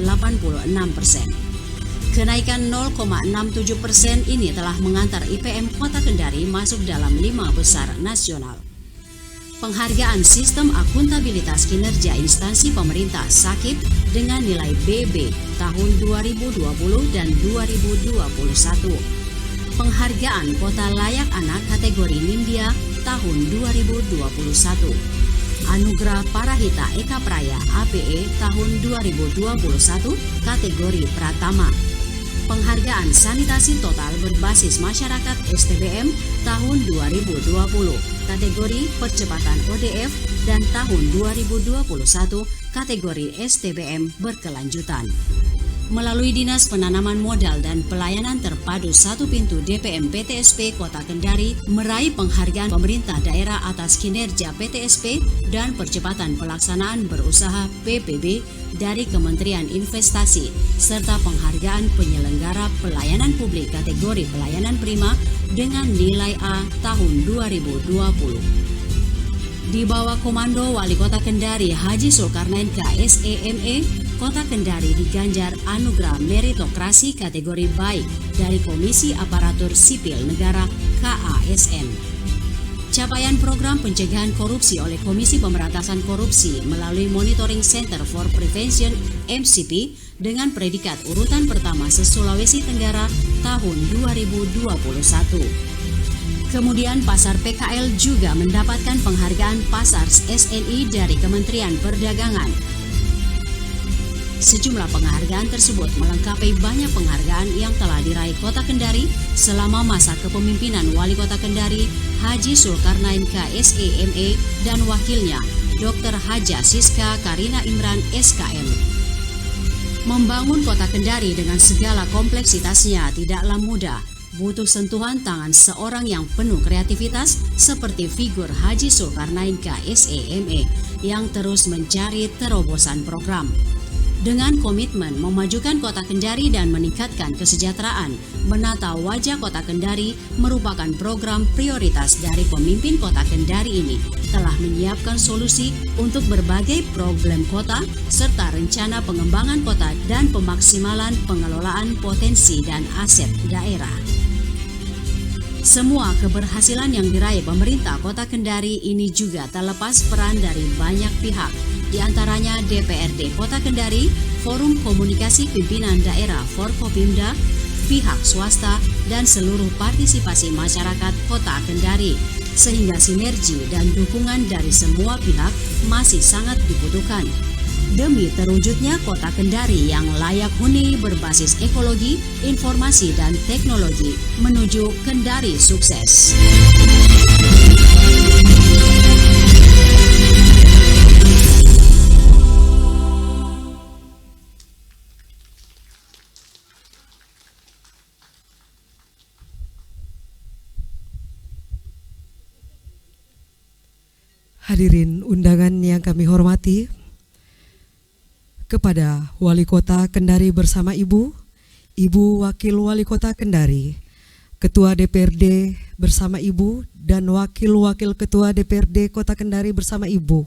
Kenaikan 0,67% ini telah mengantar IPM Kota Kendari masuk dalam 5 besar nasional. Penghargaan Sistem Akuntabilitas Kinerja Instansi Pemerintah SAKIP dengan nilai BB tahun 2020 dan 2021. Penghargaan Kota Layak Anak kategori Nindya tahun 2021. Anugerah Parahita Eka Praya APE tahun 2021 kategori Pratama. Penghargaan Sanitasi Total Berbasis Masyarakat STBM tahun 2020 kategori Percepatan ODF dan tahun 2021 kategori STBM Berkelanjutan. Melalui Dinas Penanaman Modal dan Pelayanan Terpadu Satu Pintu DPM PTSP Kota Kendari meraih penghargaan pemerintah daerah atas kinerja PTSP dan percepatan pelaksanaan berusaha PPB dari Kementerian Investasi serta penghargaan penyelenggara pelayanan publik kategori pelayanan prima dengan nilai A tahun 2020. Di bawah komando Wali Kota Kendari Haji Zulkarnain KSEME, Kota Kendari diganjar anugerah meritokrasi kategori baik dari Komisi Aparatur Sipil Negara KASN. Capaian program pencegahan korupsi oleh Komisi Pemberantasan Korupsi melalui Monitoring Center for Prevention MCP dengan predikat urutan pertama se-Sulawesi Tenggara tahun 2021. Kemudian Pasar PKL juga mendapatkan penghargaan Pasar SNI dari Kementerian Perdagangan. Sejumlah penghargaan tersebut melengkapi banyak penghargaan yang telah diraih Kota Kendari selama masa kepemimpinan Wali Kota Kendari Haji Zulkarnain KSEME dan wakilnya Dr. Haja Siska Karina Imran SKM. Membangun Kota Kendari dengan segala kompleksitasnya tidaklah mudah. Butuh sentuhan tangan seorang yang penuh kreativitas seperti figur Haji Zulkarnain KSEME yang terus mencari terobosan program. Dengan komitmen memajukan Kota Kendari dan meningkatkan kesejahteraan, menata wajah Kota Kendari merupakan program prioritas dari pemimpin Kota Kendari ini, telah menyiapkan solusi untuk berbagai problem kota serta rencana pengembangan kota dan pemaksimalan pengelolaan potensi dan aset daerah. Semua keberhasilan yang diraih pemerintah Kota Kendari ini juga terlepas peran dari banyak pihak, di antaranya DPRD Kota Kendari, Forum Komunikasi Pimpinan Daerah Forkopimda, pihak swasta, dan seluruh partisipasi masyarakat Kota Kendari, sehingga sinergi dan dukungan dari semua pihak masih sangat dibutuhkan demi terwujudnya Kota Kendari yang layak huni berbasis ekologi, informasi, dan teknologi menuju Kendari sukses.
Hadirin undangan yang kami hormati, kepada Wali Kota Kendari bersama Ibu, Ibu Wakil Wali Kota Kendari, Ketua DPRD bersama Ibu, dan Wakil-Wakil Ketua DPRD Kota Kendari bersama Ibu,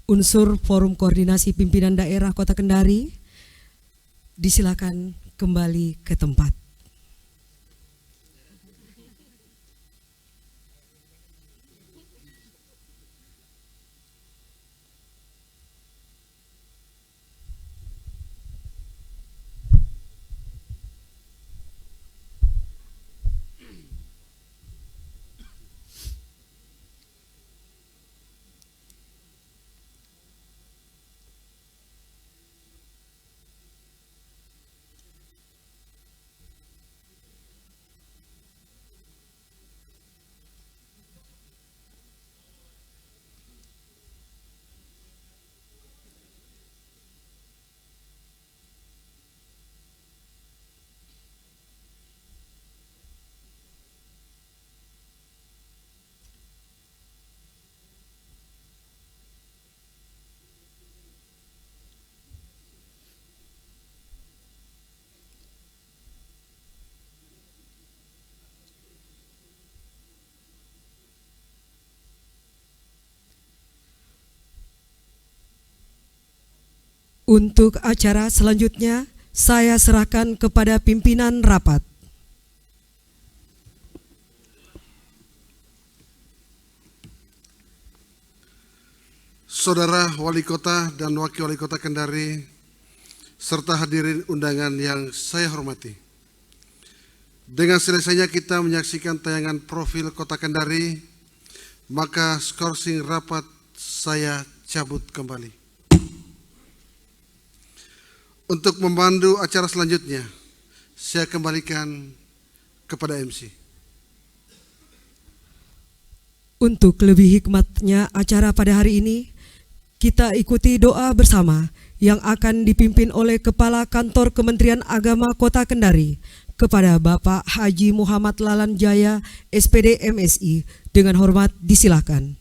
unsur Forum Koordinasi Pimpinan Daerah Kota Kendari, disilakan kembali ke tempat. Untuk acara selanjutnya, saya serahkan kepada pimpinan rapat.
Saudara Wali Kota dan Wakil Wali Kota Kendari, serta hadirin undangan yang saya hormati. Dengan selesainya kita menyaksikan tayangan profil Kota Kendari, maka skorsing rapat saya cabut kembali. Untuk memandu acara selanjutnya, saya kembalikan kepada MC.
Untuk lebih hikmatnya acara pada hari ini, kita ikuti doa bersama yang akan dipimpin oleh Kepala Kantor Kementerian Agama Kota Kendari kepada Bapak Haji Muhammad Lalan Jaya, SPD MSI. Dengan hormat disilakan.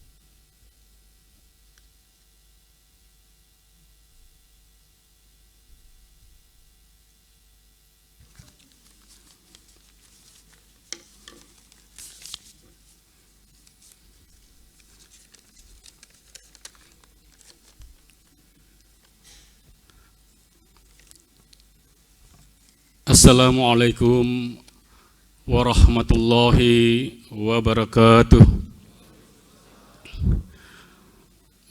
Assalamualaikum warahmatullahi wabarakatuh.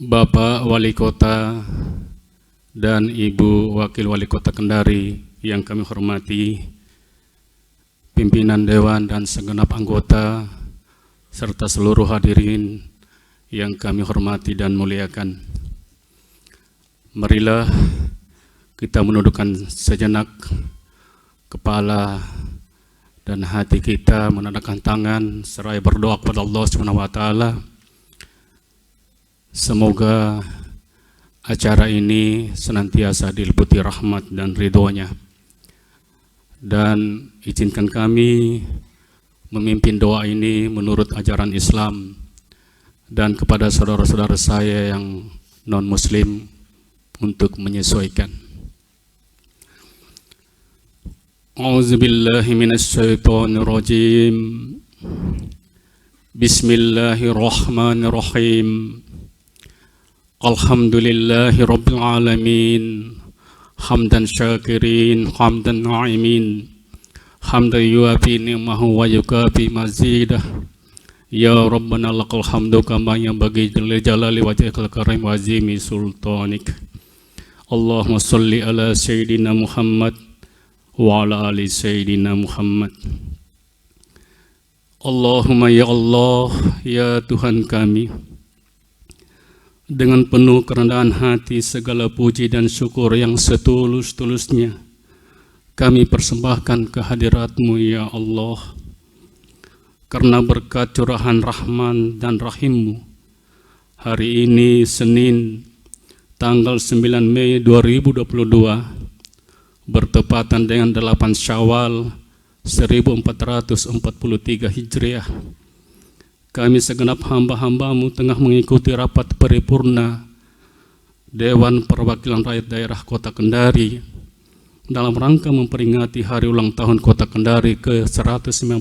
Bapak Wali Kota dan Ibu Wakil Wali Kota Kendari yang kami hormati, pimpinan Dewan dan segenap anggota, serta seluruh hadirin yang kami hormati dan muliakan. Marilah kita menundukkan sejenak kepala dan hati kita, menadahkan tangan seraya berdoa kepada Allah Subhanahu wa taala. Semoga acara ini senantiasa diliputi rahmat dan ridhonya. Dan izinkan kami memimpin doa ini menurut ajaran Islam, dan kepada saudara-saudara saya yang non-muslim untuk menyesuaikan. A'udzubillahi minasyaitonirrajim. Bismillahirrahmanirrahim. Alhamdulillahi rabbil alamin. Hamdan syakirin, hamdan na'imin. Hamdan yuafi ni'mahu wa yukafi mazidah. Ya Rabbana lakal hamdu kama yanbaghi jalali wajhikal karim wa azimi sultanik. Allahumma salli ala sayyidina Muhammad wa ala ali sayyidina Muhammad. Allahumma ya Allah, ya Tuhan kami, dengan penuh kerendahan hati segala puji dan syukur yang setulus-tulusnya kami persembahkan kehadirat-Mu ya Allah. Karena berkat curahan Rahman dan Rahim-Mu, hari ini Senin tanggal 9 Mei 2022 bertepatan dengan 8 Syawal 1443 Hijriah, kami segenap hamba-hambamu tengah mengikuti rapat paripurna Dewan Perwakilan Rakyat Daerah Kota Kendari dalam rangka memperingati hari ulang tahun Kota Kendari ke-191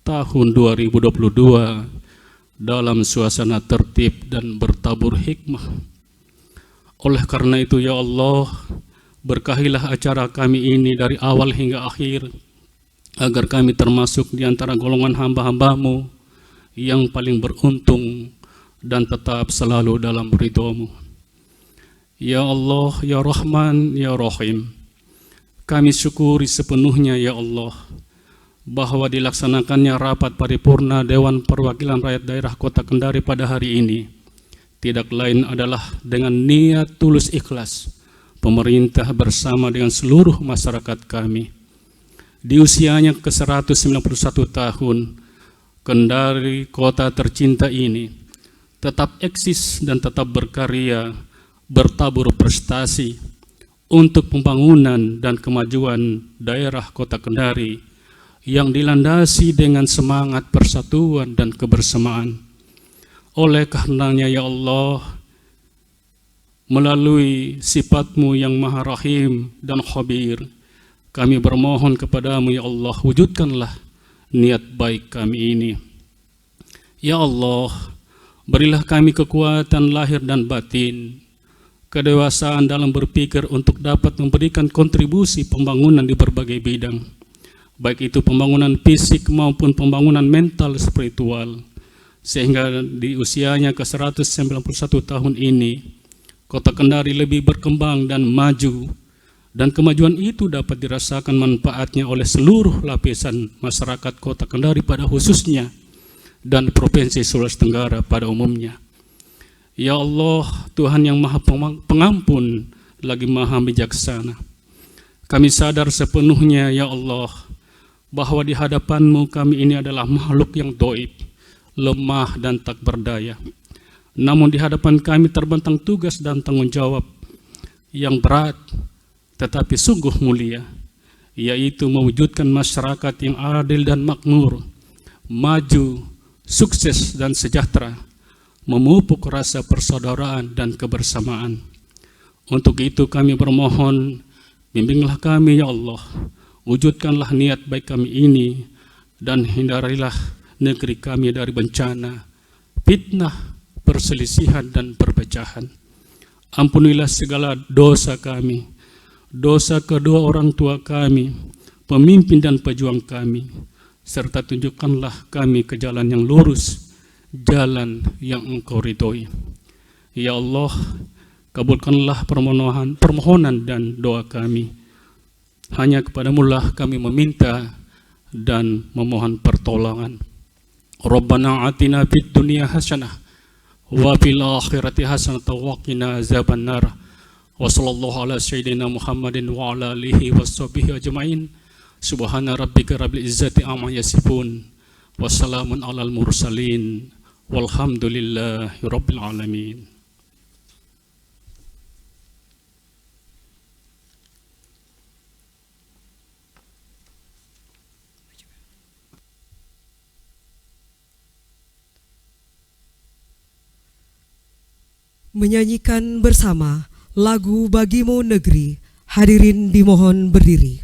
tahun 2022 dalam suasana tertib dan bertabur hikmah. Oleh karena itu ya Allah, berkahilah acara kami ini dari awal hingga akhir, agar kami termasuk di antara golongan hamba-hambamu yang paling beruntung dan tetap selalu dalam ridho-Mu. Ya Allah, ya Rahman, ya Rahim, kami syukuri sepenuhnya ya Allah, bahwa dilaksanakannya rapat paripurna Dewan Perwakilan Rakyat Daerah Kota Kendari pada hari ini tidak lain adalah dengan niat tulus ikhlas pemerintah bersama dengan seluruh masyarakat kami. Di usianya ke-191 tahun, Kendari kota tercinta ini tetap eksis dan tetap berkarya, bertabur prestasi untuk pembangunan dan kemajuan daerah Kota Kendari yang dilandasi dengan semangat persatuan dan kebersamaan. Oleh karenanya ya Allah, melalui sifat-Mu yang Maha Rahim dan Khabir, kami bermohon kepadamu ya Allah, wujudkanlah niat baik kami ini. Ya Allah, berilah kami kekuatan lahir dan batin, kedewasaan dalam berpikir untuk dapat memberikan kontribusi pembangunan di berbagai bidang, baik itu pembangunan fisik maupun pembangunan mental spiritual, sehingga di usianya ke-191 tahun ini, Kota Kendari lebih berkembang dan maju, dan kemajuan itu dapat dirasakan manfaatnya oleh seluruh lapisan masyarakat Kota Kendari pada khususnya, dan Provinsi Sulawesi Tenggara pada umumnya. Ya Allah, Tuhan yang Maha Pengampun lagi Maha Bijaksana, kami sadar sepenuhnya ya Allah, bahwa di hadapan-Mu kami ini adalah makhluk yang doib, lemah dan tak berdaya. Namun di hadapan kami terbentang tugas dan tanggung jawab yang berat tetapi sungguh mulia, yaitu mewujudkan masyarakat yang adil dan makmur, maju, sukses dan sejahtera, memupuk rasa persaudaraan dan kebersamaan. Untuk itu kami bermohon, bimbinglah kami ya Allah, wujudkanlah niat baik kami ini, dan hindarilah negeri kami dari bencana, fitnah, perselisihan dan perpecahan. Ampunilah segala dosa kami, dosa kedua orang tua kami, pemimpin dan pejuang kami, serta tunjukkanlah kami ke jalan yang lurus, jalan yang Engkau ridhoi. Ya Allah, kabulkanlah permohonan dan doa kami. Hanya kepadamu lah kami meminta dan memohon pertolongan. Rabbana atina fid dunya hasanah wa fil akhirati hasanah wa qina azabannar. Wa sallallahu ala sayyidina Muhammadin wa ala alihi washabihi ajmain. Subhana rabbika rabbil izzati amma yasifun. Wassalamun alal mursalin. Walhamdulillahi rabbil alamin.
Menyanyikan bersama lagu Bagimu Negeri, hadirin dimohon berdiri.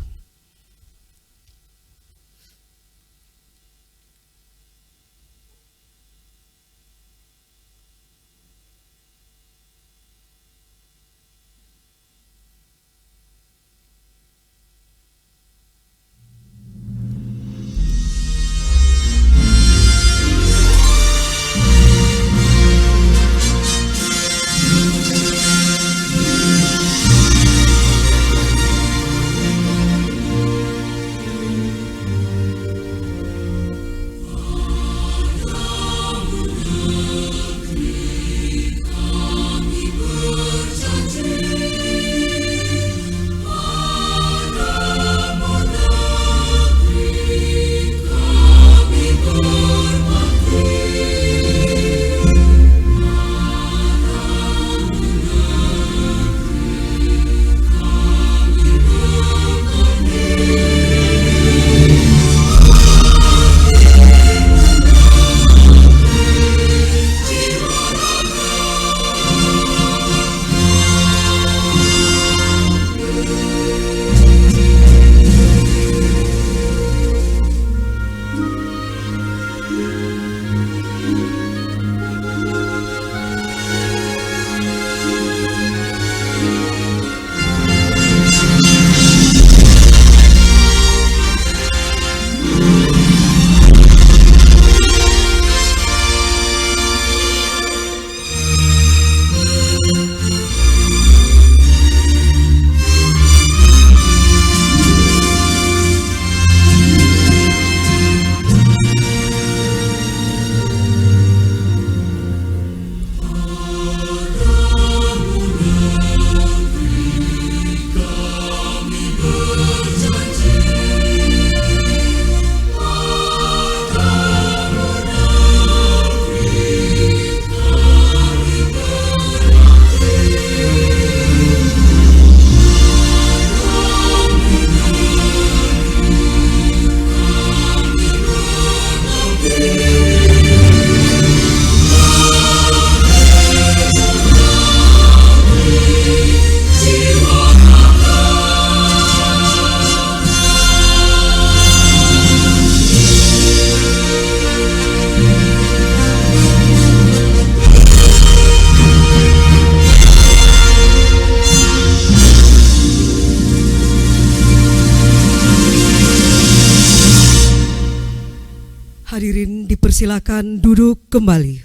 persilakan duduk kembali.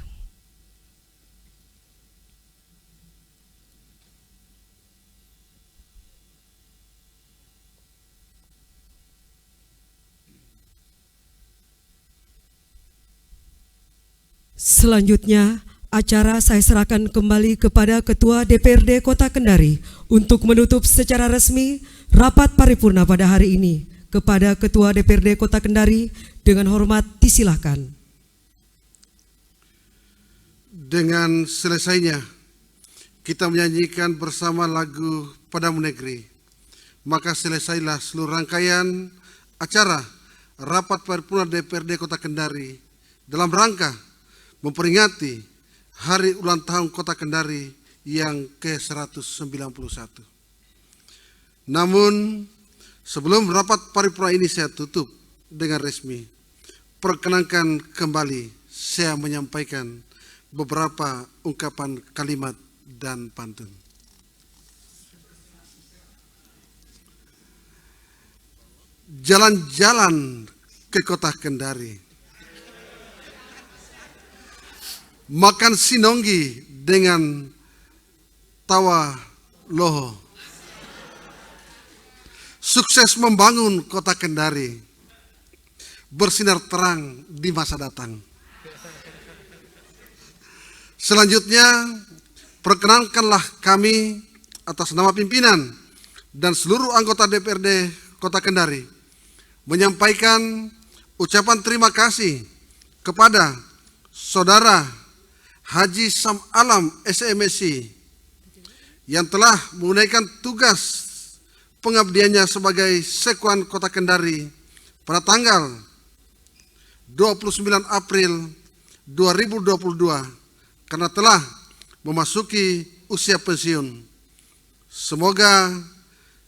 Selanjutnya, acara saya serahkan kembali kepada Ketua DPRD Kota Kendari untuk menutup secara resmi rapat paripurna pada hari ini. Kepada Ketua DPRD Kota Kendari, dengan hormat disilahkan.
Dengan selesainya kita menyanyikan bersama lagu Padamu Negeri, maka selesailah seluruh rangkaian acara rapat paripurna DPRD Kota Kendari dalam rangka memperingati Hari Ulang Tahun Kota Kendari yang ke-191. Namun, sebelum rapat paripurna ini saya tutup dengan resmi, perkenankan kembali saya menyampaikan beberapa ungkapan kalimat dan pantun. Jalan-jalan ke Kota Kendari, makan sinonggi dengan tawa loho, sukses membangun Kota Kendari, bersinar terang di masa datang. Selanjutnya, perkenankanlah kami atas nama pimpinan dan seluruh anggota DPRD Kota Kendari menyampaikan ucapan terima kasih kepada Saudara Haji Sam Alam SMSI yang telah menunaikan tugas pengabdiannya sebagai Sekwan Kota Kendari pada tanggal 29 April 2022 karena telah memasuki usia pensiun. Semoga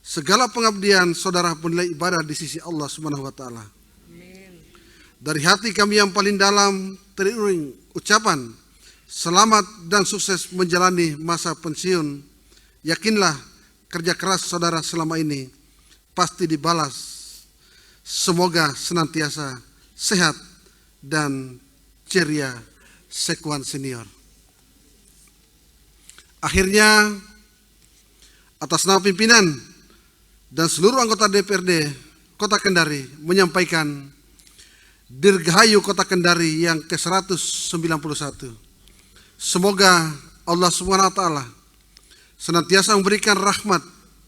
segala pengabdian saudara bernilai ibadah di sisi Allah Subhanahu wa taala. Dari hati kami yang paling dalam teriring ucapan selamat dan sukses menjalani masa pensiun. Yakinlah kerja keras saudara selama ini pasti dibalas. Semoga senantiasa sehat dan ceria, Sekwan Senior. Akhirnya, atas nama pimpinan dan seluruh anggota DPRD Kota Kendari menyampaikan Dirgahayu Kota Kendari yang ke-191. Semoga Allah Subhanahu wa taala senantiasa memberikan rahmat,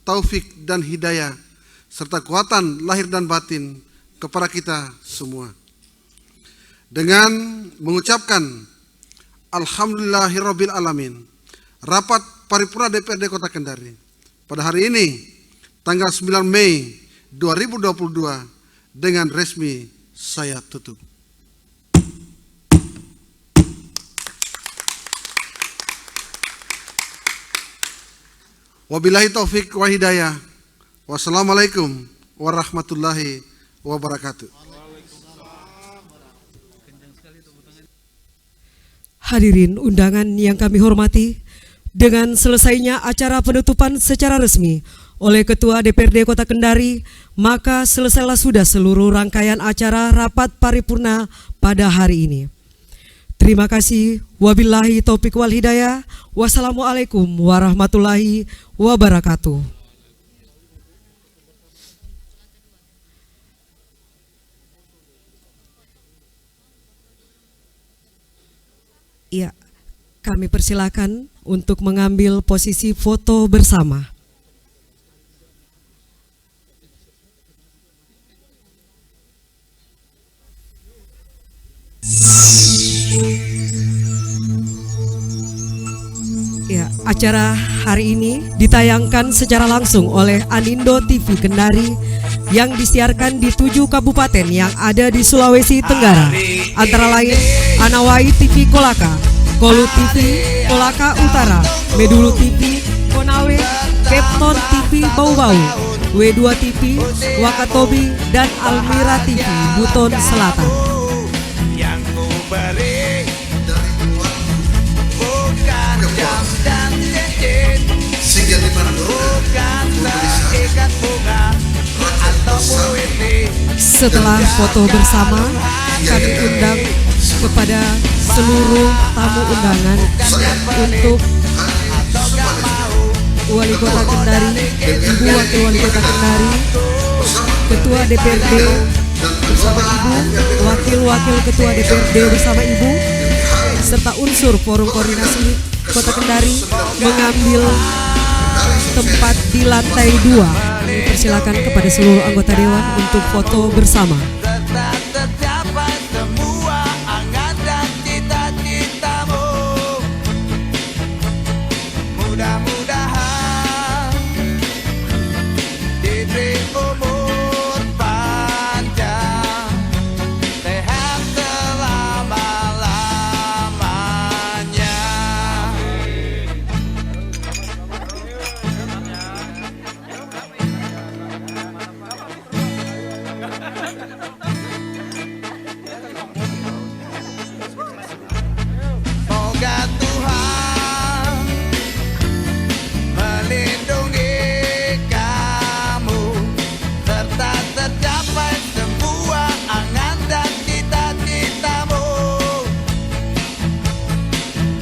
taufik dan hidayah serta kekuatan lahir dan batin kepada kita semua. Dengan mengucapkan Alhamdulillahirabbil alamin, rapat paripurna DPRD Kota Kendari pada hari ini tanggal 9 Mei 2022 dengan resmi saya tutup. Wabillahi taufik wa hidayah. Wassalamualaikum warahmatullahi wabarakatuh.
Hadirin undangan yang kami hormati, dengan selesainya acara penutupan secara resmi oleh Ketua DPRD Kota Kendari, maka selesailah sudah seluruh rangkaian acara rapat paripurna pada hari ini. Terima kasih. Wabillahi taufik wal hidayah. Wassalamualaikum warahmatullahi wabarakatuh. Ya, kami persilakan untuk mengambil posisi foto bersama. Ya, acara hari ini ditayangkan secara langsung oleh Anindo TV Kendari yang disiarkan di 7 kabupaten yang ada di Sulawesi Tenggara, antara lain Anawai TV Kolaka, Kolu TV Kolaka Utara, Medulu TV Konawe, Kepton TV Bau-Bau, W2 TV Wakatobi, dan Almira TV Buton Selatan.
Yang ku beri bukan jam dan cincin,
Sehingga
bukanlah ikat bunga atau puisi.
Setelah foto bersama, kami undang kepada seluruh tamu undangan untuk Wali Kota Kendari, Ibu Wakil Wali Kota Kendari, Ketua DPRD bersama Ibu, Wakil-Wakil Ketua DPRD bersama Ibu, serta unsur Forum Koordinasi Kota Kendari mengambil tempat di lantai 2. Persilakan kepada seluruh anggota Dewan untuk foto bersama.
Tetap tercapai semua angan dan cita-citamu. Mudah-mudahan diberi umur panjang, sehat selama-lamanya. Semoga Tuhan melindungi kamu, serta tercapai semua angan dan cita-citamu.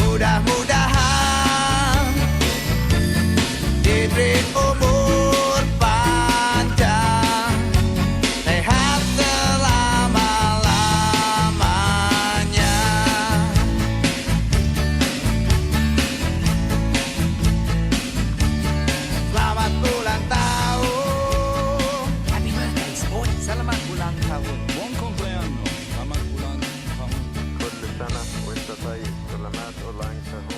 Mudah-mudahan diberi umur panjang, sehat selama-lamanya. Selamat ulang tahun. Selamat ulang tahun.
Buon compleanno, selamat ulang tahun.
كل سنة وانت طيب. سلامات ulang tahun.